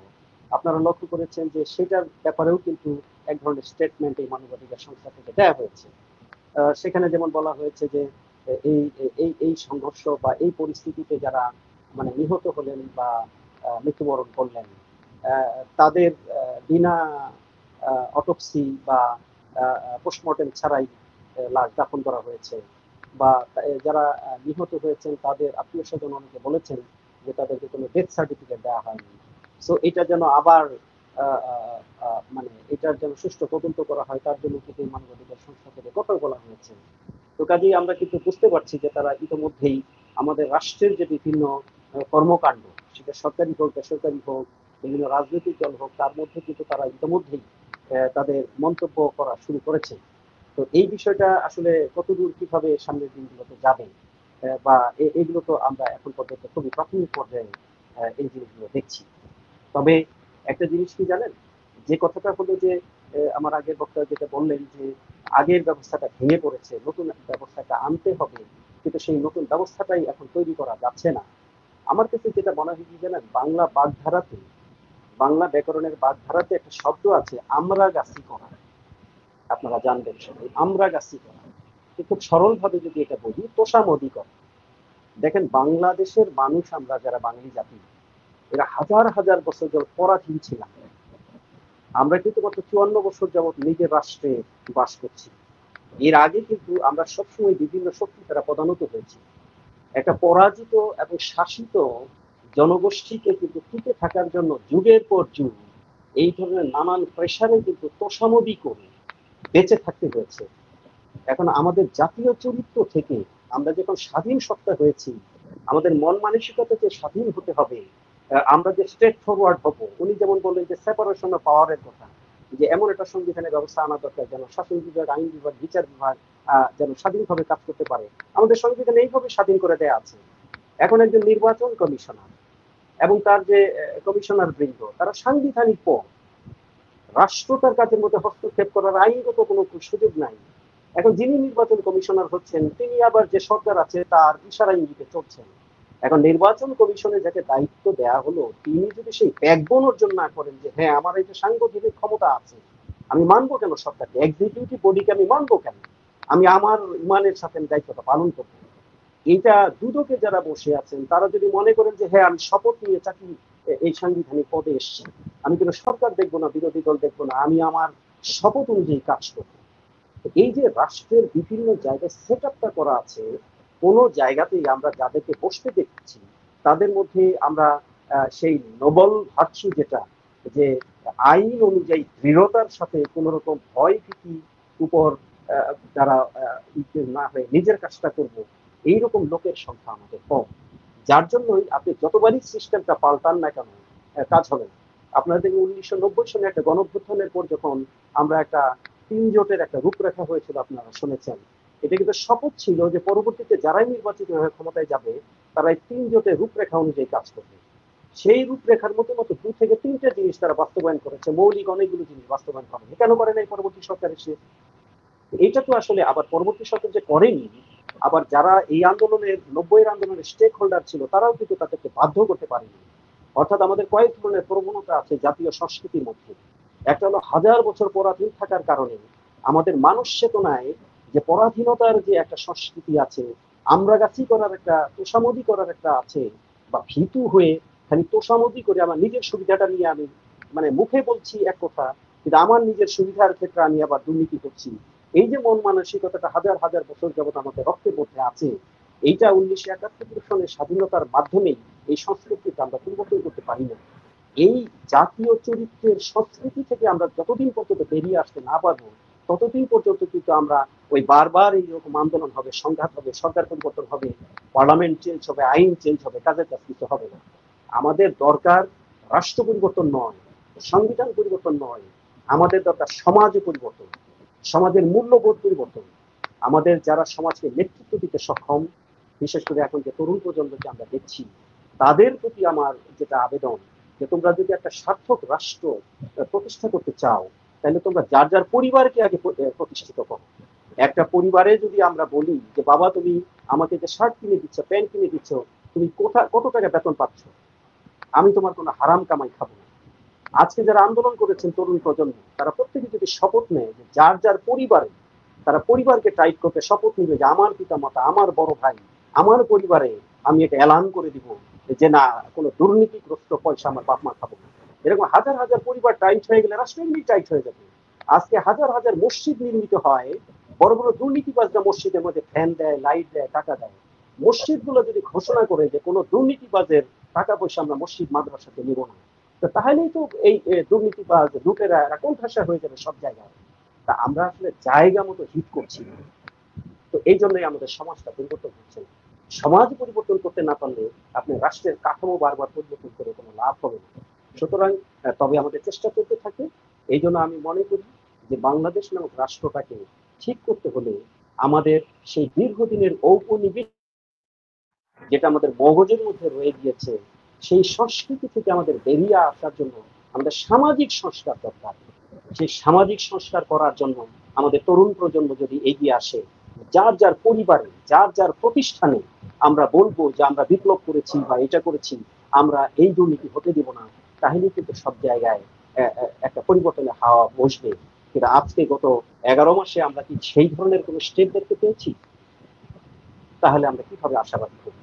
S3: আপনারা লক্ষ্য করেছেন যে সেটার ব্যাপারেও কিন্তু এক ধরনের স্টেটমেন্ট এই মানবাধিকার সংস্থা থেকে দেওয়া হয়েছে। সেখানে যেমন বলা হয়েছে যে এই এই এই সংঘর্ষ বা এই পরিস্থিতিতে যারা মানে নিহত হলেন বা মৃত্যুবরণ করলেন, তাদের বিনা অটোপসি বা পোস্টমর্টেম ছাড়াই লাশ দাফন করা হয়েছে, বা যারা নিহত হয়েছেন তাদের আত্মীয় স্বজন অনেকে বলেছেন যে তাদেরকে কোনো ডেথ সার্টিফিকেট দেওয়া হয়নি। সো এটা যেন আবার মানে এটার যেন সুষ্ঠু তদন্ত করা হয়, তার জন্য কিন্তু এই মানবাধিকার সংস্থা থেকে কথা বলা হয়েছে। তো কাজেই আমরা কিন্তু বুঝতে পারছি যে তারা ইতিমধ্যেই আমাদের রাষ্ট্রের যে বিভিন্ন কর্মকাণ্ড, সেটা সরকারি হোক বেসরকারি হোক বিভিন্ন রাজনৈতিক দল হোক, তার মধ্যে কিন্তু তারা ইতিমধ্যেই তাদের মন্তব্য করা শুরু করেছে। তো এই বিষয়টা আসলে কতদূর কিভাবে সামনের দিনগুলোতে যাবে, বা এগুলো তো আমরা এখন পর্যন্ত খুবই প্রাথমিক পর্যায়ে এই জিনিসগুলো দেখছি। তবে একটা জিনিস কি জানেন, যে কথাটা হলো যে আমার আগের বক্তা যেটা বললেন যে আগের ব্যবস্থাটা ভেঙে পড়েছে, নতুন ব্যবস্থাটা আনতে হবে, কিন্তু সেই নতুন ব্যবস্থাটাই এখন তৈরি করা যাচ্ছে না। আমার কাছে যেটা মনে হয় কি জানেন, বাংলা বাগধারাতে, বাংলা ব্যাকরণের বাগধারাতে একটা শব্দ আছে আমরা গাছি করা, আপনারা জানবেন সবাই আমরা গাছি করা। খুব সরল ভাবে যদি এটা বলি, তোষামদি করা। দেখেন বাংলাদেশের মানুষ, আমরা যারা বাঙালি জাতি, এরা হাজার হাজার বছর যাবৎ পরাধীন ছিলাম। আমরা কিন্তু গত 54 বছর যাবৎ নিজের রাষ্ট্রে বাস করছি। এর আগে কিন্তু আমরা সবসময় বিভিন্ন শক্তি দ্বারা প্রধানত হয়েছি। একটা পরাজিত এবং শাসিত জনগোষ্ঠীকে কিন্তু টিকে থাকার জন্য যুগের পর যুগ এই ধরনের নানান প্রেসারে কিন্তু তোষামদি করে বেঁচে থাকতে হয়েছে। এখন আমাদের জাতীয় চরিত্র থেকে আমরা যখন স্বাধীন সত্তা হয়েছি, আমাদের মন মানসিকতা যে স্বাধীন হতে হবে, আমরা যে স্ট্রেট ফরওয়ার্ড হবো, উনি যেমন বললেন যে সেপারেশন অফ পাওয়ারের কথা, যে এমন একটা সংবিধানের ব্যবস্থা আনা দরকার যেন শাসন বিভাগ, আইন বিভাগ, বিচার বিভাগ যেন স্বাধীনভাবে কাজ করতে পারে। আমাদের সংবিধানে এইভাবে স্বাধীন করে দেয়া আছে। এখন একজন নির্বাচন কমিশনার এবং তার যে কমিশনার বৃন্দ, তারা সাংবিধানিক পদ, রাষ্ট্র তার কাজের মধ্যে হস্তক্ষেপ করার আইনগত কোনো সুযোগ নাই। এখন যিনি নির্বাচন কমিশনার হচ্ছেন, তিনি আবার যে সরকার আছে তার ইশারা ইঙ্গিতে চলছেন। এখন নির্বাচন কমিশনে যাকে দায়িত্ব দেয়া হলো, তিনি যদি সেই ব্যাকবোন অর্জন না করেন যে হ্যাঁ আমার এই যে সাংবিধানিক ক্ষমতা আছে, আমি মানবো কেন সরকারকে, এক্সিকিউটিভ বডিকে আমি মানবো কেন, আমি আমার ইমানের সাথে আমি দায়িত্বটা পালন করবো। এটা দুদকে যারা বসে আছেন তারা যদি মনে করেন যে হ্যাঁ আমি শপথ নিয়ে চাকরি এই সাংবিধানিক পদে এসেছি, আমি কোনো সরকার দেখবো না, বিরোধী দল দেখবো না, আমি আমার শপথ অনুযায়ী কাজ করবো। এই যে রাষ্ট্রের বিভিন্ন জায়গায় সেট আপটা করা আছে, কোনো জায়গাতেই আমরা যাদেরকে বসতে দেখছি তাদের মধ্যে আমরা সেই নোবেল ভার্চু যেটা, যে আইন অনুযায়ী দৃঢ়তার সাথে কোন রকম ভয় ভীতি উপর তারা না হয়ে নিজের কাজটা করব, এইরকম লোকের সংখ্যা আমাদের কম। যার জন্যই আপনি যতবারই সিস্টেমটা পাল্টান না কেন কাজ হবে না। আপনারা দেখবেন 1990 সনে একটা গণঅভ্যুত্থানের পর যখন আমরা একটা 3 জোটের একটা রূপরেখা হয়েছিল, আপনারা শুনেছেন। এটা কিন্তু শপথ ছিল যে পরবর্তীতে যারাই নির্বাচিত হয়ে ক্ষমতায় যাবে তারা এই 3 জোটের রূপরেখা অনুযায়ী কাজ করবে। সেই রূপরেখার মতো 2 থেকে 3টে জিনিস তারা বাস্তবায়ন করেছে, মৌলিক অনেকগুলো জিনিস বাস্তবায়ন করেনি। কেন করে নাই পরবর্তী সরকার এসে? এটা তো আসলে আবার পরবর্তী সরকার যে করেনি, আবার যারা এই আন্দোলনের 90-এর আন্দোলনের স্টেক হোল্ডার ছিল তারাও কিন্তু তাদেরকে বাধ্য করতে পারেনি। অর্থাৎ আমাদের কয়েক ধরনের প্রবণতা আছে জাতীয় সংস্কৃতির মধ্যে। একটা হলো হাজার বছর পরাধীন থাকার কারণে আমাদের মানস চেতনায় যে পরাধীনতার যে একটা সংস্কৃতি আছে, আমরাগাছি করার একটা, তোষামদি করার একটা আছে, বা ভীতু হয়ে খালি তোষামদি করে আমার নিজের সুবিধাটা নিয়ে আমি মানে মুখে বলছি এক কথা, কিন্তু আমার নিজের সুবিধার ক্ষেত্রে আমি আবার দুর্নীতি করছি। এই যে মন মানসিকতাটা হাজার হাজার বছর যাবত আমাদের রক্তের মধ্যে আছে, এইটা 1971 সনের স্বাধীনতার মাধ্যমেই এই সংস্কৃতিকে আমরা পরিবর্তন করতে পারি না। এই জাতীয় চরিত্রের সংস্কৃতি থেকে আমরা যতদিন পর্যন্ত বেরিয়ে আসতে না পারবো ততদিন পর্যন্ত কিন্তু আমরা ওই বারবার এইরকম আন্দোলন হবে, সংঘাত হবে, সরকার পরিবর্তন হবে, পার্লামেন্ট চেঞ্জ হবে, আইন চেঞ্জ হবে, কাজের কাজ কিছু হবে না। আমাদের দরকার রাষ্ট্র পরিবর্তন নয়, সংবিধান পরিবর্তন নয়, আমাদের দরকার সমাজ পরিবর্তন, সমাজের মূল্যবোধ পরিবর্তন। আমাদের যারা সমাজকে নেতৃত্ব দিতে সক্ষম, বিশেষ করে এখন যে তরুণ প্রজন্মকে আমরা দেখছি, তাদের প্রতি আমার যেটা আবেদন, যে তোমরা যদি একটা সার্থক রাষ্ট্র প্রতিষ্ঠা করতে চাও তাহলে তোমরা যার যার পরিবারকে আগে প্রতিষ্ঠিত করো। একটা পরিবারে যদি আমরা বলি যে বাবা তুমি আমাকে যে শার্ট কিনে দিচ্ছ, প্যান্ট কিনে দিচ্ছ, তুমি কত টাকা বেতন পাচ্ছ, আমি তোমার কোনো হারাম কামাই খাবো না। আজকে যারা আন্দোলন করেছেন তরুণ প্রজন্ম, তারা প্রত্যেকে যদি শপথ নেয় যে যার যার পরিবারে, তারা পরিবারকে টাইট করতে শপথ নিবে যে আমার পিতা মাতা, আমার বড় ভাই, আমার পরিবারে আমি এটা এলান করে দিব যে না, কোনো দুর্নীতিগ্রস্ত পয়সা আমার বাপ মা খাবো না। এরকম হাজার হাজার পরিবার টাইট হয়ে গেলে রাষ্ট্র এমনি টাইট হয়ে যাবে। আজকে হাজার হাজার মসজিদ নির্মিত হয়, বড় বড় দুর্নীতিবাজরা মসজিদের মধ্যে ফ্যান দেয়, লাইট দেয়, টাকা দেয়। মসজিদ গুলো যদি ঘোষণা করে যে কোনো দুর্নীতিবাজের টাকা পয়সা আমরা মসজিদ মাদ্রাসাতে নিব না, তো তাহলেই তো এই দুর্নীতিবাজ লুটেরা এরা কোণঠাসা হয়ে যাবে সব জায়গায়। তা আমরা আসলে জায়গা মতো হিট করছি না। তো এই জন্যই আমাদের সমাজটা পরিবর্তন হচ্ছে না। সমাজ পরিবর্তন করতে না পারলে আপনি রাষ্ট্রের কাঠামো বারবার পরিবর্তন করে কোনো লাভ হবে না। সুতরাং তবে আমাদের চেষ্টা করতে থাকে। এই জন্য আমি মনে করি যে বাংলাদেশ নামক রাষ্ট্রটাকে ঠিক করতে হলে আমাদের সেই দীর্ঘদিনের ঔপনিবেশ যেটা আমাদের মগজের মধ্যে রয়ে গিয়েছে, সেই সংস্কৃতি থেকে আমাদের বেরিয়ে আসার জন্য আমাদের সামাজিক সংস্কার দরকার। সেই সামাজিক সংস্কার করার জন্য আমাদের তরুণ প্রজন্ম যদি এগিয়ে আসে, যার যার পরিবারে, যার যার প্রতিষ্ঠানে আমরা বলবো যে আমরা বিপ্লব করেছি বা এটা করেছি, আমরা এই দুর্নীতি হতে দিব না, তাহলে কিন্তু সব জায়গায় একটা পরিবর্তনের হাওয়া বসবে। কিন্তু আজকে গত 11 মাসে আমরা কি সেই ধরনের কোনো স্টেপ দেখতে পেয়েছি? তাহলে আমরা কিভাবে আশাবাদী হব?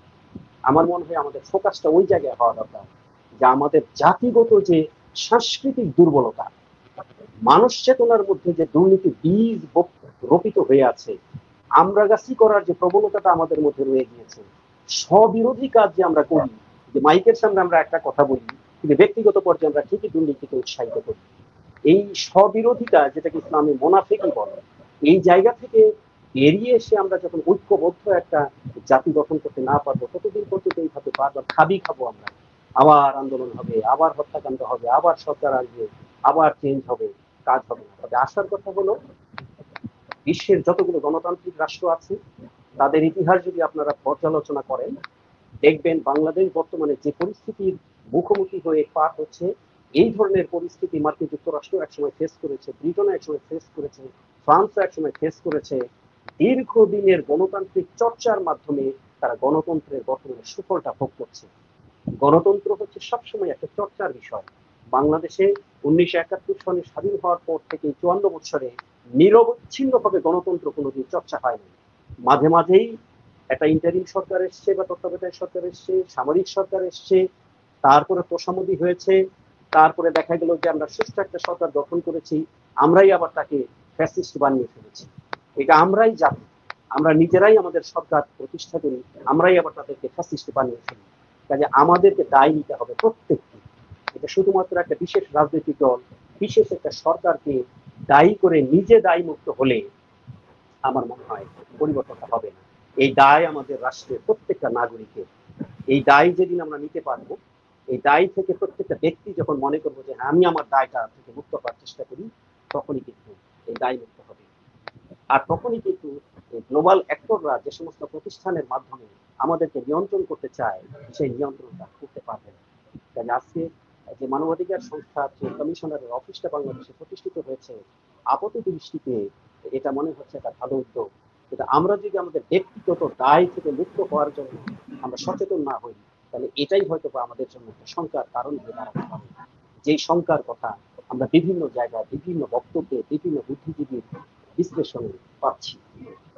S3: আমার মনে হয় আমাদের ফোকাসটা ওই জায়গায় হওয়া দরকার যে আমাদের জাতিগত যে সাংস্কৃতিক দুর্বলতা, মানুষ চেতনার মধ্যে যে দুর্নীতি বীজ রোপিত হয়ে আছে, আমরাগাছি করার যে প্রবণতাটা আমাদের মধ্যে রয়ে গিয়েছে, স্ববিরোধী কাজ যে আমরা করি, যে মাইকের সামনে আমরা একটা কথা বলি কিন্তু ব্যক্তিগত পর্যায়ে আমরা ঠিকই দুর্নীতিকে উৎসাহিত করি, এই স্ববিরোধিতা যেটাকে ইসলামে মোনাফিকি বলে, এই জায়গা থেকে এড়িয়ে এসে আমরা যখন ঐক্যবদ্ধ একটা জাতি গঠন করতে না পারবো ততদিন পর্যন্ত এইভাবে বারবার খাবো আমরা। আবার আন্দোলন হবে, আবার হত্যাকাণ্ড হবে, আবার সরকার আসবে, আবার চেঞ্জ হবে, কাজ হবে না। তবে আসার কথা হলো বিশ্বের যতগুলো গণতান্ত্রিক রাষ্ট্র আছে তাদের ইতিহাস যদি আপনারা পর্যালোচনা করেন, দেখবেন বাংলাদেশ বর্তমানে যে পরিস্থিতির মুখোমুখি হয়ে পার হচ্ছে, এই ধরনের পরিস্থিতি মার্কিন যুক্তরাষ্ট্র একসময় ফেস করেছে, ব্রিটেন একসময় ফেস করেছে, ফ্রান্স একসময় ফেস করেছে। দীর্ঘদিনের গণতান্ত্রিক চর্চার মাধ্যমে তারা গণতন্ত্রের বর্তমানে সুফলটা ভোগ করছে। গণতন্ত্র হচ্ছে সবসময় একটা চর্চার বিষয়। বাংলাদেশে 1971 সনে স্বাধীন হওয়ার পর থেকে 54 বছরে নিরবচ্ছিন্নভাবে গণতন্ত্র কোনোদিন চর্চা হয়নি। মাঝে মাঝেই একটা ইন্টারিম সরকার এসছে বা তত্ত্বাবধায়ক সরকার এসছে, সামরিক সরকার এসছে, তারপরে তোষামোদী হয়েছে, তারপরে দেখা গেল যে আমরা সুষ্ঠু একটা সরকার গঠন করেছি, আমরাই আবার তাকে ফ্যাসিস্ট বানিয়ে ফেলেছি। এটা আমরাই জানি, আমরা নিজেরাই আমাদের সরকার প্রতিষ্ঠা করি, আমরাই আবার তাদেরকে ফ্যাসিস্ট বানিয়ে ফেলি। কাজে আমাদেরকে দায় নিতে হবে প্রত্যেককে। এটা শুধুমাত্র একটা বিশেষ রাজনৈতিক দল, বিশেষ একটা সরকারকে দায়ী করে নিজে দায়ী মুক্ত হলে আমার মনে হয় পরিবর্তনটা হবে না। এই দায় আমাদের রাষ্ট্রের প্রত্যেকটা নাগরিকের। এই দায় যেদিন আমরা নিতে পারবো, এই দায় থেকে প্রত্যেকটা ব্যক্তি যখন মনে করবো যে হ্যাঁ, আমি আমার দায়টা থেকে মুক্ত করার চেষ্টা করি, তখনই কিন্তু এই দায় মুক্ত হবে। আর তখনই কিন্তু গ্লোবাল অ্যাক্টররা যে সমস্ত প্রতিষ্ঠানের মাধ্যমে আমাদেরকে নিয়ন্ত্রণ করতে চায়, সেই নিয়ন্ত্রণটা করতে পারবে না। কাজে আজকে যে মানবাধিকার সংস্থার যে কমিশনারের অফিসটা বাংলাদেশে প্রতিষ্ঠিত হয়েছে, আপাত দৃষ্টিতে এটা মনে হচ্ছে একটা ভালো উদ্যোগ। কিন্তু আমরা যদি আমাদের ব্যক্তিগত দায় থেকে মুক্ত হওয়ার জন্য আমরা সচেতন না হই, তাহলে এটাই হয়তো আমাদের জন্য একটা শঙ্কার কারণ হয়ে দাঁড়াতে পারে। যেই শঙ্কার কথা আমরা বিভিন্ন জায়গায়, বিভিন্ন বক্তব্যে, বিভিন্ন বুদ্ধিজীবীর বিশ্লেষণে পাচ্ছি।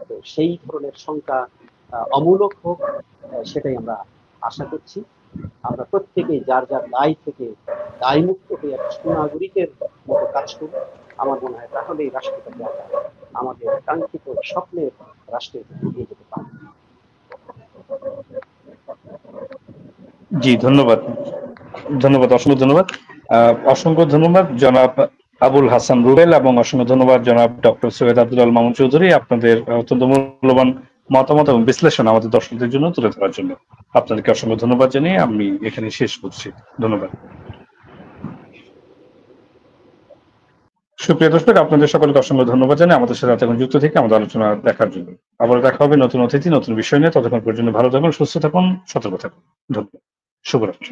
S3: তো সেই ধরনের শঙ্কা অমূলক হোক, সেটাই আমরা আশা করছি। আমরা প্রত্যেকেই যার যার দায় থেকে দায়মুক্ত হয়ে একটা সুনাগরিকের মতো কাজ করব। আমার মনে হয় তাহলেই রাষ্ট্রটাকে আমরা আমাদের কাঙ্ক্ষিত স্বপ্নের রাষ্ট্রের দিকে এগিয়ে যেতে পারব।
S1: জি, ধন্যবাদ। ধন্যবাদ, অসংখ্য ধন্যবাদ। অসংখ্য ধন্যবাদ জনাব আবুল হাসান রুবেল এবং অসংখ্য ধন্যবাদ জনাব ডক্টর সৈয়দ আব্দুল আল মামুন চৌধুরী, আপনাদের অত্যন্ত মূল্যবান মতামত এবং বিশ্লেষণ আমাদের দর্শকদের জন্য তুলে ধরার জন্য। আপনাদেরকে অসংখ্য ধন্যবাদ জানিয়ে আমি এখানে শেষ করছি। ধন্যবাদ। সুপ্রিয় দর্শক, আপনাদের সকলকে অসংখ্য ধন্যবাদ জানিয়ে আমাদের সাথে এতক্ষণ যুক্ত থেকে আমাদের আলোচনা দেখার জন্য। আবার দেখা হবে নতুন অতিথি, নতুন বিষয় নিয়ে। ততক্ষণ পর্যন্ত ভালো থাকুন, সুস্থ থাকুন, সতর্ক থাকুন। ধন্যবাদ। শুভরাত্রি।